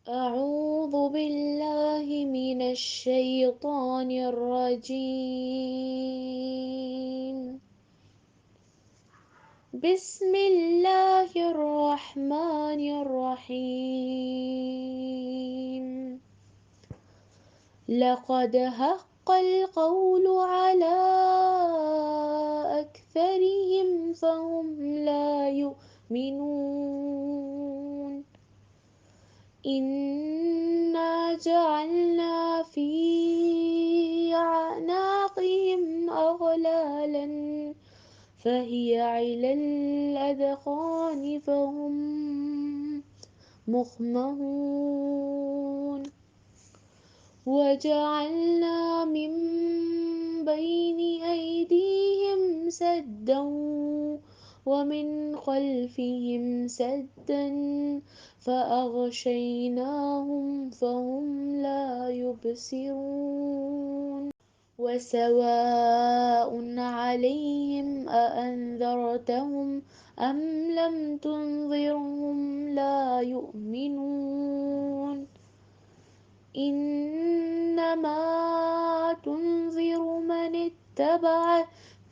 أعوذ بالله من الشيطان الرجيم. بسم الله الرحمن الرحيم. لقد حق القول على أكثرهم فهم لا يؤمنون. إنا جعلنا في أعناقهم أغلالا فهي على الأذقان فهم مقمحون. وجعلنا من بين أيديهم سدا ومن خلفهم سدا فأغشيناهم فهم لا يبصرون. وسواء عليهم أأنذرتهم أم لم تنذرهم لا يؤمنون. إنما تنذر من اتبع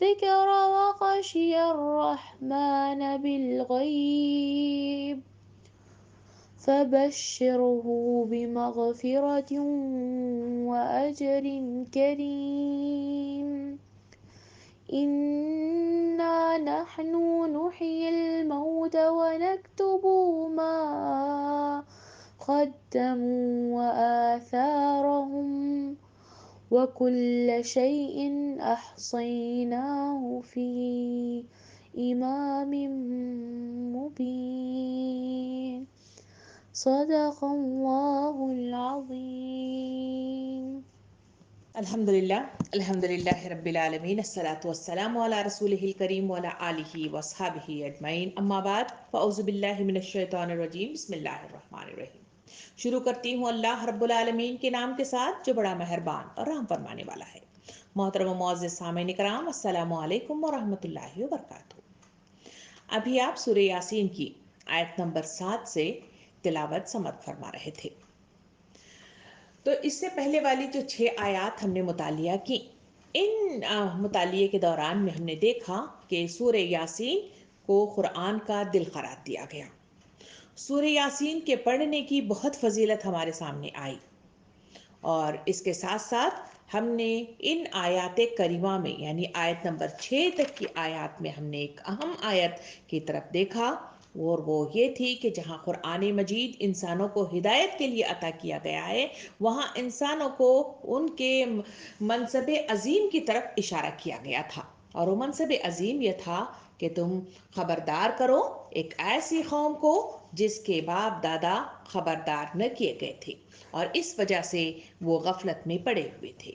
الذكر وخشي الرحمن بالغيب فبشره بمغفرة وأجر كريم. إنا نحن نحيي الموتى ونكتب ما قدموا وآثارهم وكل شيء أحصيناه في إمام مبين. صدق الله العظيم. الحمد للہ الحمد للہ رب العالمین الصلاۃ والسلام علی رسولہ الکریم وعلی آلہ واصحابہ اجمعین اما بعد فاعوذ باللہ من الشیطان الرجیم بسم اللہ الرحمن الرحیم. شروع کرتی ہوں اللہ رب العالمین کے نام کے ساتھ جو بڑا مہربان اور رحم فرمانے والا ہے. محترم و معزز سامعین کرام السلام علیکم ورحمۃ اللہ وبرکاتہ. ابھی آپ سورہ یاسین کی آیت نمبر 7 سے تلاوت سماعت فرما رہے تھے. تو اس سے پہلے والی جو 6 آیات ہم نے مطالعہ کی، ان مطالعے کے دوران میں ہم نے دیکھا کہ سورہ یاسین کو قرآن کا دل قرار دیا گیا. سورہ یاسین کے پڑھنے کی بہت فضیلت ہمارے سامنے آئی، اور اس کے ساتھ ساتھ ہم نے ان آیات کریمہ میں یعنی آیت نمبر 6 تک کی آیات میں ہم نے ایک اہم آیت کی طرف دیکھا، اور وہ یہ تھی کہ جہاں قرآن مجید انسانوں کو ہدایت کے لیے عطا کیا گیا ہے، وہاں انسانوں کو ان کے منصب عظیم کی طرف اشارہ کیا گیا تھا. اور وہ منصب عظیم یہ تھا کہ تم خبردار کرو ایک ایسی قوم کو جس کے باپ دادا خبردار نہ کیے گئے تھے، اور اس وجہ سے وہ غفلت میں پڑے ہوئے تھے.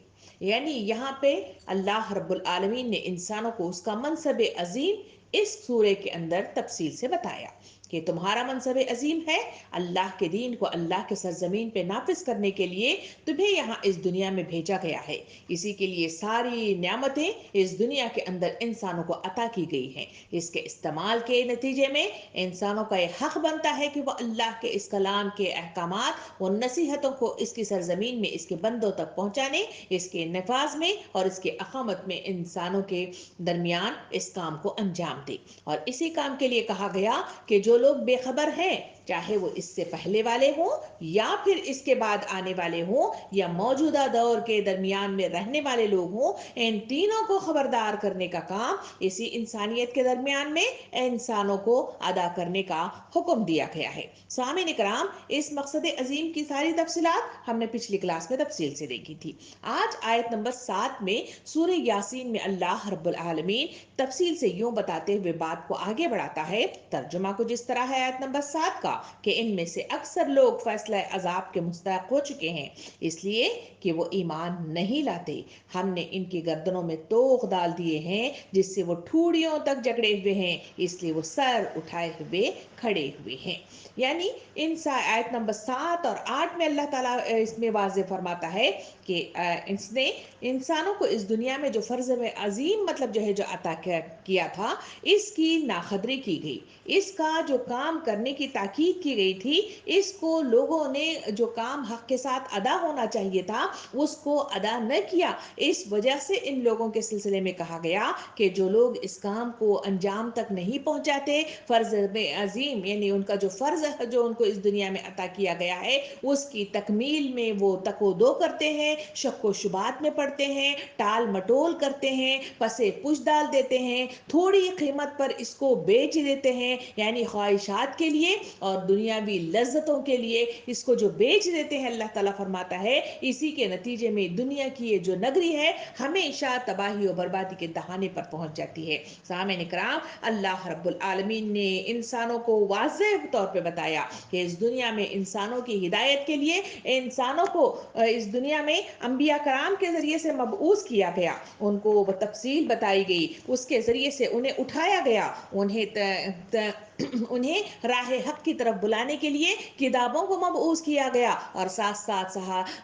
یعنی یہاں پہ اللہ رب العالمین نے انسانوں کو اس کا منصب عظیم اس سورے کے اندر تفصیل سے بتایا کہ تمہارا منصب عظیم ہے اللہ کے دین کو اللہ کے سرزمین پہ نافذ کرنے کے لیے تمہیں یہاں اس دنیا میں بھیجا گیا ہے. اسی کے لیے ساری نعمتیں اس دنیا کے اندر انسانوں کو عطا کی گئی ہیں. اس کے استعمال کے نتیجے میں انسانوں کا یہ حق بنتا ہے کہ وہ اللہ کے اس کلام کے احکامات و نصیحتوں کو اس کی سرزمین میں اس کے بندوں تک پہنچانے، اس کے نفاذ میں اور اس کے اقامت میں انسانوں کے درمیان اس کام کو انجام دے. اور اسی کام کے لیے کہا گیا کہ جو لوگ بے خبر ہیں، چاہے وہ اس سے پہلے والے ہوں یا پھر اس کے بعد آنے والے ہوں یا موجودہ دور کے درمیان میں رہنے والے لوگ ہوں، ان تینوں کو خبردار کرنے کا کام اسی انسانیت کے درمیان میں انسانوں کو ادا کرنے کا حکم دیا گیا ہے. سامعین کرام، اس مقصد عظیم کی ساری تفصیلات ہم نے پچھلی کلاس میں تفصیل سے دیکھی تھی. آج آیت نمبر 7 میں سورہ یاسین میں اللہ رب العالمین تفصیل سے یوں بتاتے ہوئے بات کو آگے بڑھاتا ہے. ترجمہ کچھ اس طرح ہے آیت نمبر 7 کا کہ ان میں سے اکثر لوگ فیصلہ عذاب کے مستحق ہو چکے ہیں اس لیے کہ وہ ایمان نہیں لاتے. ہم نے ان کی گردنوں میں توق ڈال دیے ہیں جس سے وہ ٹھوڑیوں تک جکڑے ہوئے ہیں، اس لیے وہ سر اٹھائے ہوئے کھڑے ہوئے ہیں. یعنی ان آیت نمبر 7 اور 8 میں اللہ تعالیٰ اس میں واضح فرماتا ہے کہ اس نے انسانوں کو اس دنیا میں جو فرض عظیم مطلب جو ہے جو عطا کیا تھا، اس کی ناقدری کی گئی، اس کا جو کام کرنے کی تاکید ताकीद की गई थी, इसको लोगों ने जो काम हक के साथ अदा होना चाहिए था उसको अदा न किया। इस वजह से इन लोगों के सिलसिले में कहा गया कि जो लोग इस काम को अंजाम तक नहीं पहुंचाते, फर्ज में अजीम यानी उनका जो फर्ज है जो उनको इस दुनिया में अता किया गया है उसकी तकमील में वो तको-दो करते हैं, शक व शुबात में पड़ते हैं, टाल मटोल करते हैं, पसे पुश डाल देते हैं, थोड़ी कीमत पर इसको बेच देते हैं, यानी ख्वाहिशात के लिए और दुनियावी लज्जतों के लिए इसको जो बेच देते हैं, अल्लाह ताला फरमाता है इसी के नतीजे में दुनिया की ये जो नगरी है हमेशा तबाही और बर्बादी के दहाने पर पहुंच जाती है। सामईन इकराम, अल्लाह रब्बुल आलमीन ने इंसानों को वाज़ेह तौर पे बताया कि इस दुनिया में इंसानों की हिदायत के लिए इंसानों को इस दुनिया में अंबिया कराम के जरिए से मबऊस किया गया, उनको तफसील बताई गई, उसके जरिए से उन्हें उठाया गया, उन्हें राह हक की तरफ बुलाने के लिए किताबों को मबऊस किया गया और साथ साथ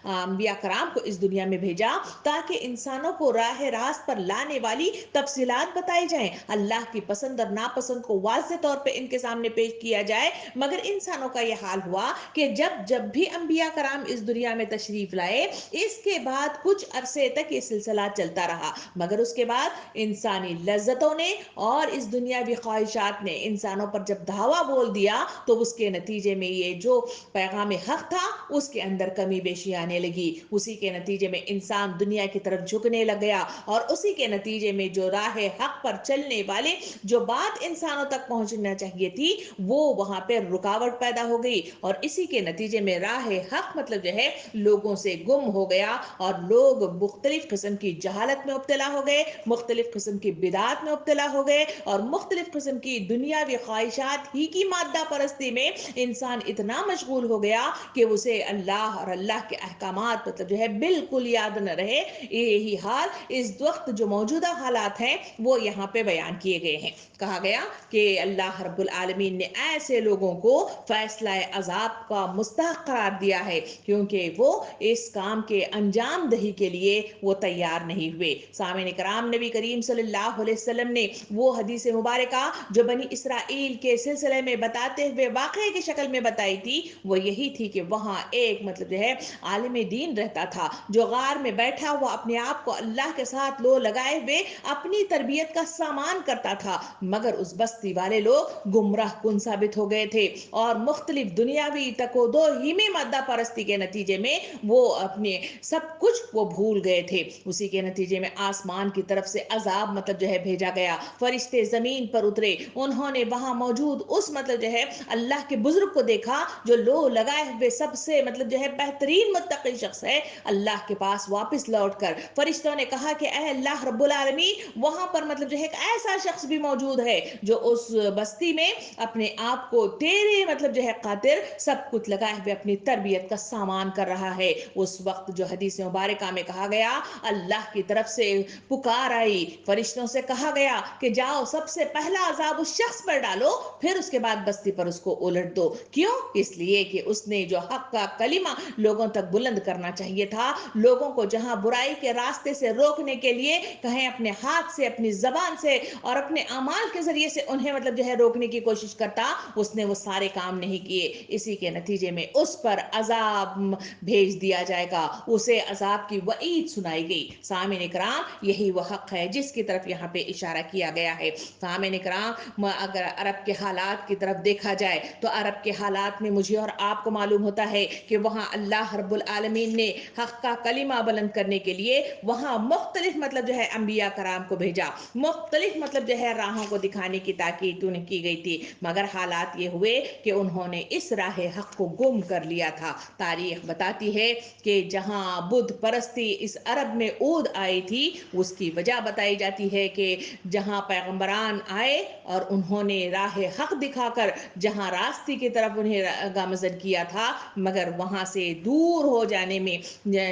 अंबिया कराम को इस दुनिया में भेजा ताकि इंसानों को राह रास्त पर लाने वाली तफसीलात बताई जाएं, अल्लाह की पसंद और नापसंद को वाज़ेह तौर पे इनके सामने पेश किया जाए। मगर इंसानों का यह हाल हुआ कि जब जब भी अंबिया कराम इस दुनिया में तशरीफ लाए इसके बाद कुछ अरसे तक ये सिलसिला चलता रहा, मगर उसके बाद इंसानी लज्जतों ने और इस दुनियावी ख्वाहिशात ने इंसानों पर जब धावा बोल दिया तो उसके नतीजे में ये जो पैगाम हक था उसके अंदर कमी बेशी आने लगी, उसी के नतीजे में इंसान दुनिया की तरफ झुकने लग गया और उसी के नतीजे में जो राह हक पर चलने वाले जो बात इंसानों तक पहुंचना चाहिए थी वो वहां पे रुकावट पैदा हो गई और इसी के नतीजे में राह हक मतलब जो है लोगों से गुम हो गया और लोग मुख्तलिफ किस्म की जहालत में मुब्तला हो गए, मुख्तलिफ किस्म की बिदात में मुब्तला हो गए और मुख्तलिफ किस्म की दुनियावी ख्वाहिशात ही की मादा परस्ती में इंसान इतना मशगूल हो गया कि उसे अल्लाह और अल्लाह के अहकामात मतलब जो है बिल्कुल याद न रहे। यही हाल इस वक्त जो मौजूदा हालात हैं वो यहाँ पे बयान किए गए हैं। कहा गया कि अल्लाह रब्बुल आलमीन ने ऐसे लोगों को फैसला अजाब का मुस्तहक करार दिया है क्योंकि वो इस काम के अंजाम दही के लिए वो तैयार नहीं हुए। सामईन इकराम, नबी करीम सल्लल्लाहु अलैहि वसल्लम ने वो हदीस मुबारका जो बनी इसराइल के सिलसिले में बताते हुए वाक़े की शक्ल में बताई थी वो यही थी कि वहां एक मतलब जो है आलिम दीन रहता था जो गार में बैठा हुआ अपने आप को अल्लाह के साथ लो लगाए हुए अपनी तरबियत का सामान करता था, मगर उस बस्ती वाले लोग गुमराह कुन साबित हो गए थे और मुख्तलिफ दुनियावी तकोदो ही में मद्दा परस्ती के नतीजे में वो अपने सब कुछ वो भूल गए थे। उसी के नतीजे में आसमान की तरफ से अजाब मतलब जो है भेजा गया, फरिश्ते जमीन पर उतरे, उन्होंने वहां मौजूद उस मतलब जो है अल्लाह के बुजुर्ग को देखा जो लो लगाए हुए सबसे मतलब जो है बेहतरीन मुत्तकी शख्स है, अल्लाह के पास वापस लौटकर फरिश्तों ने कहा कि ऐ अल्लाह रब्बुल आलमीन वहां पर मतलब जो है एक ऐसा शख्स भी मौजूद है जो उस बस्ती में अपने आप को तेरे मतलब जो है खातिर सब कुछ लगाए हुए अपनी तरबियत का सामान कर रहा है। उस वक्त जो हदीस मुबारका में कहा गया अल्लाह की तरफ से पुकार आई, फरिश्तों से कहा गया कि जाओ सबसे पहला अजाब उस शख्स पर डालो फिर उसके बाद बस्ती पर उसको उलट दो। क्यों? इसलिए कि उसने जो हक का कलिमा लोगों तक बुलंद करना चाहिए था, लोगों को जहां बुराई के रास्ते से रोकने के लिए कहें अपने हाथ से अपनी जबान से और अपने अमाल के जरिए से उन्हें मतलब जो है रोकने की कोशिश करता, उसने वो सारे काम नहीं किए। इसी के नतीजे में उस पर अजाब भेज दिया जाएगा, उसे अजाब की वईद सुनाई गई। सामईन इकराम, यही वह हक है जिसकी तरफ यहाँ पे इशारा किया गया है। सामईन इकराम, अगर अरब के हालात की तरफ देखा जाए तो अरब के हालात में मुझे और आपको मालूम होता है कि वहां अल्लाह रब्बुल आलमीन ने हक का कलिमा बुलंद करने के लिए वहां मुख्तलिफ मतलब जो है अंबिया कराम को भेजा, मुख्तलिफ मतलब जो है राहों को दिखाने की ताकीद उन्हें की गई थी, मगर हालात ये हुए कि उन्होंने इस राह हक को गुम कर लिया था। तारीख बताती है कि जहां बुद्ध परस्ती इस अरब में ऊद आई थी उसकी वजह बताई जाती है कि जहां पैगंबरान आए और उन्होंने राह हक दिखाकर जहां रास्ते की तरफ उन्हें गामजन किया था, मगर वहां से दूर हो जाने में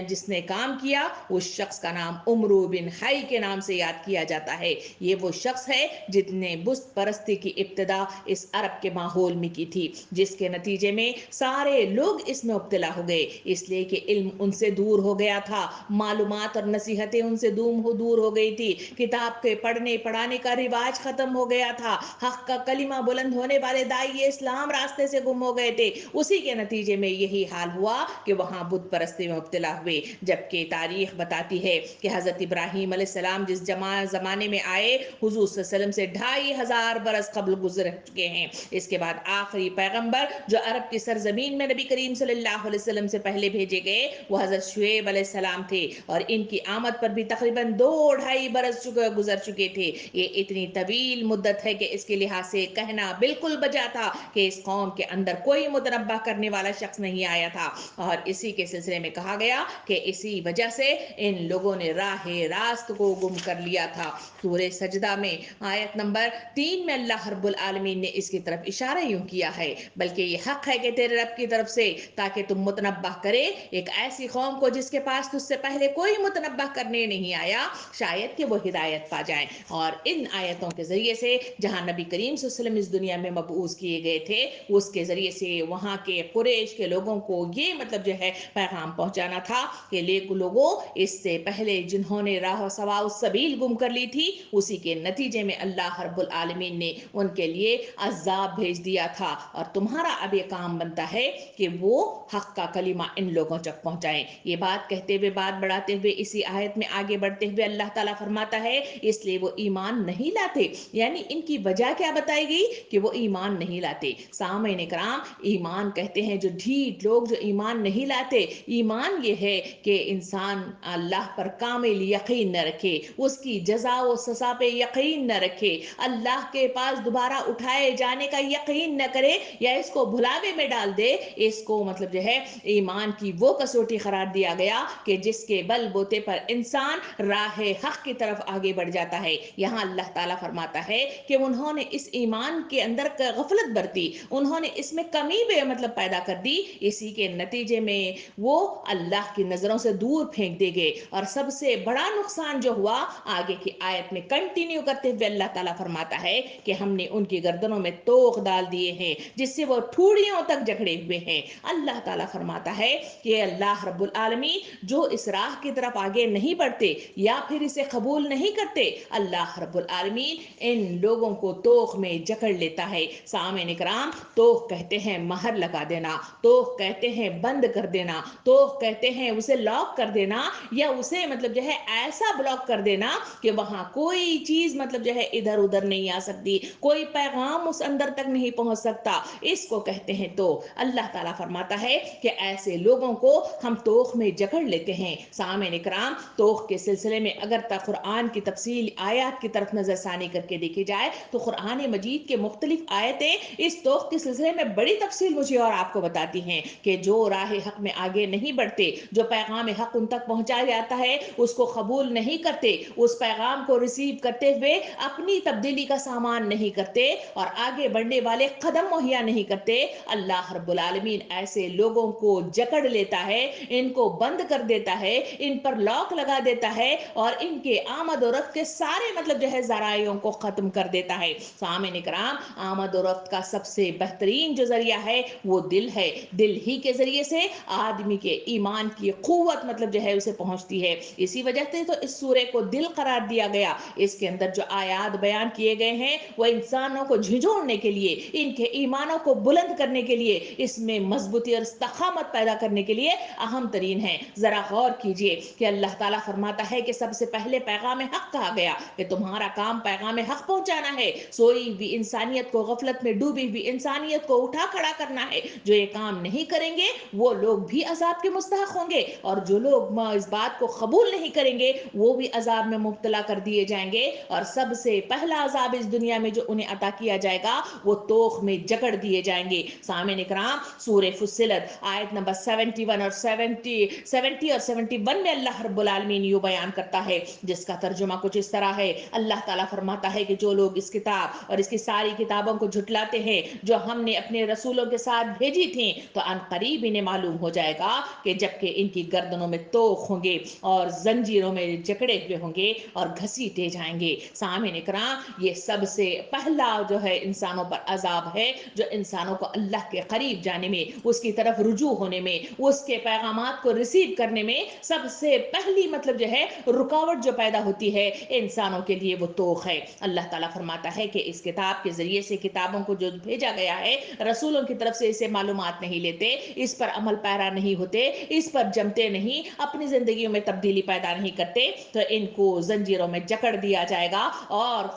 जिसने काम किया उस शख्स का नाम उमरू बिन हाई के नाम से याद किया जाता है। ये वो शख्स है जितने बुत परस्ती की इब्तिदा इस अरब के माहौल में की थी, जिसके नतीजे में सारे लोग इसमें मुब्तला हो गए, इसलिए कि इल्म उनसे दूर हो गया था, मालूमात और नसीहतें उनसे दूर हो गई थी, किताब के पढ़ने पढ़ाने का रिवाज खत्म हो गया था, हक का कलिमा कलीमा बुलंद होने वाले दाई इस्लाम रास्ते से गुम हो गए थे। उसी के नतीजे में यही हाल हुआ कि वहां बुत परस्ती में मुब्तला हुए। जबकि तारीख बताती है कि हजरत इब्राहीम अलैहिस्सलाम जिस जमाने में आए, हुजूर सल्लल्लाहु अलैहि वसल्लम से 2500 बरस कबल गुजर चुके हैं। इसके बाद आखिरी पैगंबर जो अरब की सरजमीन में नबी करीम सल्लल्लाहु अलैहि वसल्लम से पहले भेजे गए, वो हजरत शुएब अलैहिस्सलाम थे, और इनकी आमद पर भी तकरीबन 2-2.5 बरस गुजर चुके थे। ये इतनी तवील मुद्दत है कि इसके लिहाज से कहना बिल्कुल बजा था कि इस कौम के अंदर कोई मुतनब्बा करने वाला शख्स नहीं आया था। और इसी के सिलसिले में कहा गया कि इसी वजह से इन लोगों ने राहे रास्त को गुम कर लिया था। सूरह सजदा में आयत नंबर 3 में अल्लाह रब्बुल आलमीन ने इसकी तरफ इशारा यूं किया है, बल्कि ये हक है कि तेरे रब की तरफ से, ताकि तुम मुतनब्बा करे एक ऐसी कौम को जिसके पास तुझसे पहले कोई मुतनब्बा करने नहीं आया, शायद कि वो हिदायत पा जाए। और इन आयतों के जरिए से जहां नबी करीम सल्लल्लाहु अलैहि वसल्लम इस दुनिया में मबऊस किए गए थे, उसके जरिए से वहां के कुरैश के लोगों को ये मतलब जो है पैगाम पहुंचाना था कि लोगों, इससे पहले जिन्होंने राह सवाउ सबील गुम कर ली थी, उसी के नतीजे में अल्लाह रब्बुल आलमीन ने उनके लिए अजाब भेज दिया था। और तुम्हारा अब ये काम बनता है कि वो हक का कलीमा इन लोगों तक पहुंचाएं। ये बात कहते हुए, बात बढ़ाते हुए, इसी आयत में आगे बढ़ते हुए अल्लाह ताला फरमाता है, इसलिए वो ईमान नहीं लाते। यानी इनकी वजह क्या बताई गई कि वो ईमान नहीं लाते। सामईन इकराम, ईमान कहते हैं जो ढीठ लोग जो ईमान नहीं लाते, ईमान ये है कि इंसान अल्लाह पर कामिल यकीन न रखे, उसकी जजा व सजा पे यकीन न रखे, अल्लाह के पास दोबारा उठाए जाने का यकीन न करे, या इसको भुलावे में डाल दे। इसको मतलब जो है ईमान की वो कसौटी करार दिया गया कि जिसके बलबूते पर इंसान राह हक की तरफ आगे बढ़ जाता है। यहाँ अल्लाह ताला फरमाता है कि उन्होंने इस ईमान के अंदर गफलत बरती, उन्होंने इसमें कमी मतलब पैदा कर दी, इसी के नतीजे में वो अल्लाह की नजरों से दूर फेंक दे गए। और सबसे बड़ा नुकसान जो हुआ, आगे की आयत में कंटिन्यू करते हुए अल्लाह ताला फरमाता है कि हमने उनकी गर्दनों में तोख डाल दिए हैं, जिससे वो ठूड़ियों तक जकड़े हुए हैं। अल्लाह ताला फरमाता है कि अल्लाह रब्बुल आलमीन जो इस राह की तरफ आगे नहीं बढ़ते या फिर इसे कबूल नहीं करते, अल्लाह रब्बुल आलमीन इन लोगों को तोख में जकड़ लेता है। सामईन इकराम, तोख कहते हैं महर लगा देना, तोख कहते हैं बंद कर देना, तोख कहते हैं उसे लॉक कर देना, या उसे मतलब जो है ऐसा ब्लॉक कर देना कि वहां कोई चीज मतलब जो है इधर उधर नहीं आ सकती, कोई पैगाम उस अंदर तक नहीं पहुंच सकता। इसको कहते हैं तो। अल्लाह ताला फरमाता है कि ऐसे लोगों को हम तोख में जकड़ लेते हैं। सामईन इकराम, तोख के सिलसिले में अगर कुरान की तफसील आयत की तरफ नजरसानी करके देखी जाए तो कुरान मजीद के मुख्तलिफ आयतें इस तोख के सिलसिले में बड़ी तफसील मुझे और आपको बताती हैं कि जो राह हक में आगे नहीं बढ़ते, जो पैगाम हक उन तक पहुंचाया जाता है उसको कबूल नहीं करते, उस पैगाम को रिसीव करते हुए अपनी तब्दीली का सामान नहीं करते और आगे बढ़ने वाले कदम मुहैया नहीं करते, अल्लाह रब्बुल आलमीन ऐसे लोगों को जकड़ लेता है, इनको बंद कर देता है, इन पर लॉक लगा देता है और इनके आमद और रफ्त के सारे मतलब जो है जराइयों को खत्म कर देता है। सामईन इकराम, आमद और रफ्त का सबसे बेहतरीन जो जरिया है वो दिल है। दिल ही के जरिए से आदमी के ईमान की कुव्वत मतलब जो है उसे पहुंचती है। इसी वजह से तो इस सूरे को दिल करार दिया गया। इसके अंदर जो आयात बयान किए गए हैं वो इंसानों को झिझोड़ने के लिए, इनके ईमानों को बुलंद करने के लिए, इसमें मजबूती और इस्तकामत पैदा करने के लिए अहम तरीन है। जरा गौर कीजिए कि अल्लाह ताला फरमाता है कि सबसे पहले पैगाम हक कहा गया कि तुम्हारा काम पैगाम हक पहुंचाना है। सोई भी इंसानियत को, गफलत में डूबी हुई इंसानियत को उठा खड़ा करना है। जो ये काम नहीं करेंगे वो लोग भी अजाब के मुस्तहक होंगे, और जो लोग इस बात को कबूल नहीं करेंगे वो भी अजाब में मुब्तला कर दिए जाएंगे। और सबसे पहला अजाब इस दुनिया में जो उन्हें अता किया जाएगा वो तोख में जकड़ दिए जाएंगे। सामईन इकराम, सूरह फुस्सिलत आयत नंबर 71 और 70 और 71 में अल्लाह रब्बुल आलमीन यूं बयान करता है, जिसका तर्जुमा कुछ इस तरह है। अल्लाह ताला फरमाता है कि जो लोग इस किताब और इसकी सारी किताबों को झुटलाते हैं जो हमने अपने रसूलों के साथ भेजी थी, तो अनकरीब इन्हें मालूम हो जाएगा कि जबकि इनकी गर्दनों में तोख होंगे और जंजीरों में जकड़े हुए होंगे और घसीटे जाएंगे। सामईन इकराम, ये सबसे पहला जो है इंसानों पर अजाब है, जो इंसानों को अल्लाह के करीब जाने में, उसकी तरफ रुजू होने में, उसके पैगामात को रिसीव करने में सबसे पहली मतलब जो है रुकावट जो पैदा होती है इंसानों के लिए वो तोख है। अल्लाह ताला फरमाता है कि इस किताब किताब के जरिए से किताबों को जो भेजा गया है, रसूलों की तरफ से इसे मालूमात नहीं लेते, इस पर अमल पैरा नहीं होते, इस पर जमते नहीं, अपनी जिंदगियों में तब्दीली पैदा नहीं करते, तो इनको जंजीरों में जकड़ दिया जाएगा। और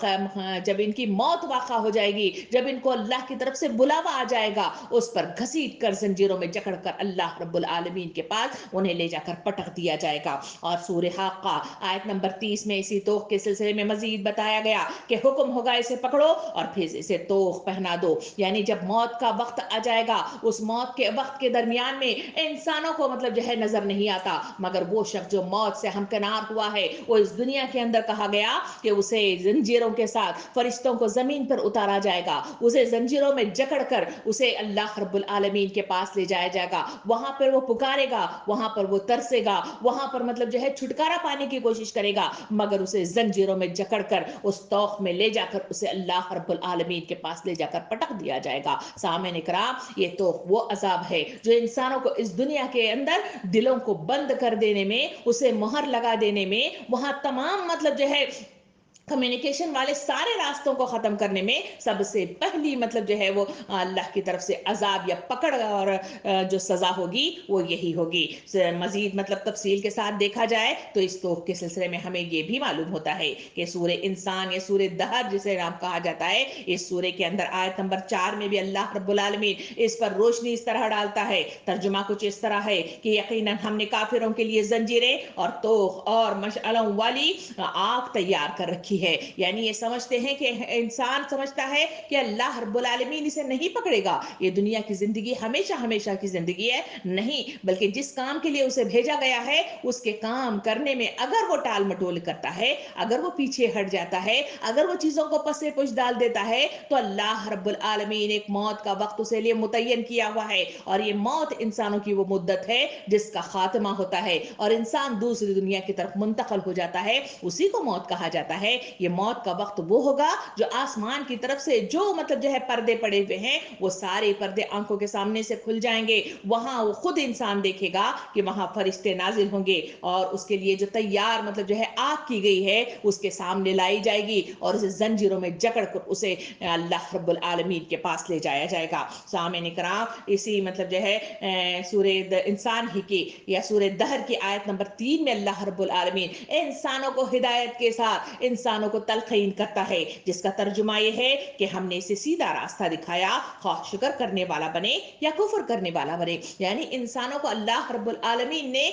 जब इनकी मौत वाक़ा हो जाएगी, जब इनको अल्लाह की तरफ से बुलावा आ जाएगा, उस पर घसीट कर जंजीरों में जकड़ कर अल्लाह रब्बुल आलमीन के पास उन्हें ले जाकर पटक दिया जाएगा। और सूरह हाक़ा आयत नंबर 30 में इसी तोख के सिलसिले में मजीद बताया गया कि हुक्म होगा इसे पकड़ो और फिर इसे तोख पहना दो। यानी जब मौत का वक्त आ जाएगा, उस मौत के वक्त के दरमियान में इंसानों को मतलब जो है नजर नहीं आता, मगर वो शख्स जो मौत से हमकिनार हुआ है, वो इस दुनिया के अंदर कहा गया कि उसे जंजीरों के साथ फरिश्तों को जमीन पर उतारा जाएगा, उसे जंजीरों में जकड़ कर उसे अल्लाह रब्बुल आलमीन के पास ले जाया जाएगा। वहां पर वो पुकारेगा, वहां पर वो तरसेगा, वहां पर मतलब जो है छुटकारा पाने की कोशिश करेगा, मगर उसे जंजीरों में जकड़ कर उस तौख में ले जाकर उसे अल्लाह रब्बुल आलमीन के पास ले जाकर पटक दिया जाएगा। सामने इकराम, ये तो वो अजाब है जो इंसानों को इस दुनिया के अंदर दिलों को बंद कर देने में, उसे मोहर लगा देने में, वहां तमाम मतलब जो है कम्युनिकेशन वाले सारे रास्तों को खत्म करने में सबसे पहली मतलब जो है वो अल्लाह की तरफ से अजाब या पकड़ और जो सजा होगी वो यही होगी। मजीद मतलब तफसील के साथ देखा जाए तो इस तोफ के सिलसिले में हमें ये भी मालूम होता है कि सूरे इंसान या सूरे दहर जिसे नाम कहा जाता है, इस सूरे के अंदर आयत नंबर 4 में भी अल्लाह रब्बुल आलमीन इस पर रोशनी इस तरह डालता है। तर्जुमा कुछ इस तरह है कि यकीनन हमने काफिरों के लिए जंजीरें और तोख और मशअलों वाली आग तैयार कर रखी है। यानी ये समझते हैं कि इंसान समझता है कि अल्लाह रब्बुल आलमीन इसे नहीं पकड़ेगा, ये दुनिया की जिंदगी हमेशा हमेशा की जिंदगी है। नहीं, बल्कि जिस काम के लिए उसे भेजा गया है उसके काम करने में अगर वो टाल मटोल करता है, अगर वो पीछे हट जाता है, अगर वो चीजों को पसे पुश डाल देता है, तो अल्लाह रब्बुल आलमीन एक मौत का वक्त उसे लिए मुतय्यन किया हुआ है। और ये मौत इंसानों की वो मुद्दत है जिसका खात्मा होता है और इंसान दूसरी दुनिया की तरफ मुंतकिल हो जाता है, उसी को मौत कहा जाता है। ये मौत का वक्त वो होगा जो आसमान की तरफ से जो मतलब जो है पर्दे पड़े हुए हैं, वो सारे पर्दे आंखों के सामने से खुल जाएंगे। वहां वो खुद इंसान देखेगा कि वहां फरिश्ते नाजिल होंगे और उसके लिए जो तैयार मतलब जो है आग की गई है उसके सामने लाई जाएगी और उसे जंजीरों में जकड़ कर उसे अल्लाह रब्बुल आलमीन के पास ले जाया जाएगा। सामने इकराम, इसी मतलब जो है सूरे इंसान ही की या सूरे दहर की आयत नंबर 3 में अल्लाह रब्बुल आलमीन इंसानों को हिदायत के साथ इंसानों को तलकीन करता है, जिसका तर्जुमा यह है कि हमने इसे सीधा रास्ता दिखाया, ख्वाह शुक्र करने वाला बने या कुफ्र करने वाला बने। यानी इंसानों को अल्लाह रब्बुल आलमीन ने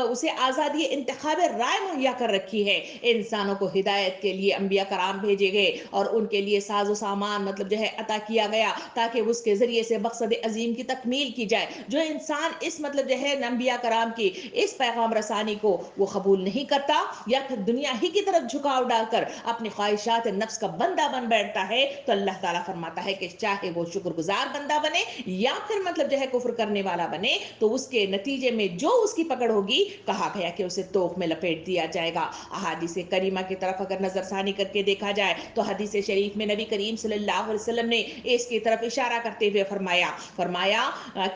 उसे आजादी इंतखाब राय मुहैया कर रखी है। इंसानों को हिदायत के लिए अंबिया कराम भेजे गए और उनके लिए साजो सामान मतलब जो है अता किया गया ताकि उसके जरिए से मकसद अजीम की तकमील की जाए। जो इंसान इस मतलब जो है अंबिया कराम की इस पैगाम रसानी को वो कबूल नहीं करता या फिर दुनिया ही की तरफ झुकाव डालकर अपनी ख्वाहिशात नफ्स का बंदा बन बैठता है, तो अल्लाह ताला फरमाता है कि चाहे वो शुक्रगुजार बंदा बने या फिर मतलब जो है कुफ्र करने वाला बने, तो उसके नतीजे में जो उसकी पकड़ होगी, कहा गया कि उसे तोप में लपेट दिया जाएगा। अहादीस करीमा की तरफ अगर नजरसानी करके देखा जाए तो हदीस शरीफ में नबी करीम सल्लल्लाहु अलैहि वसल्लम ने इसकी तरफ इशारा करते हुए फरमाया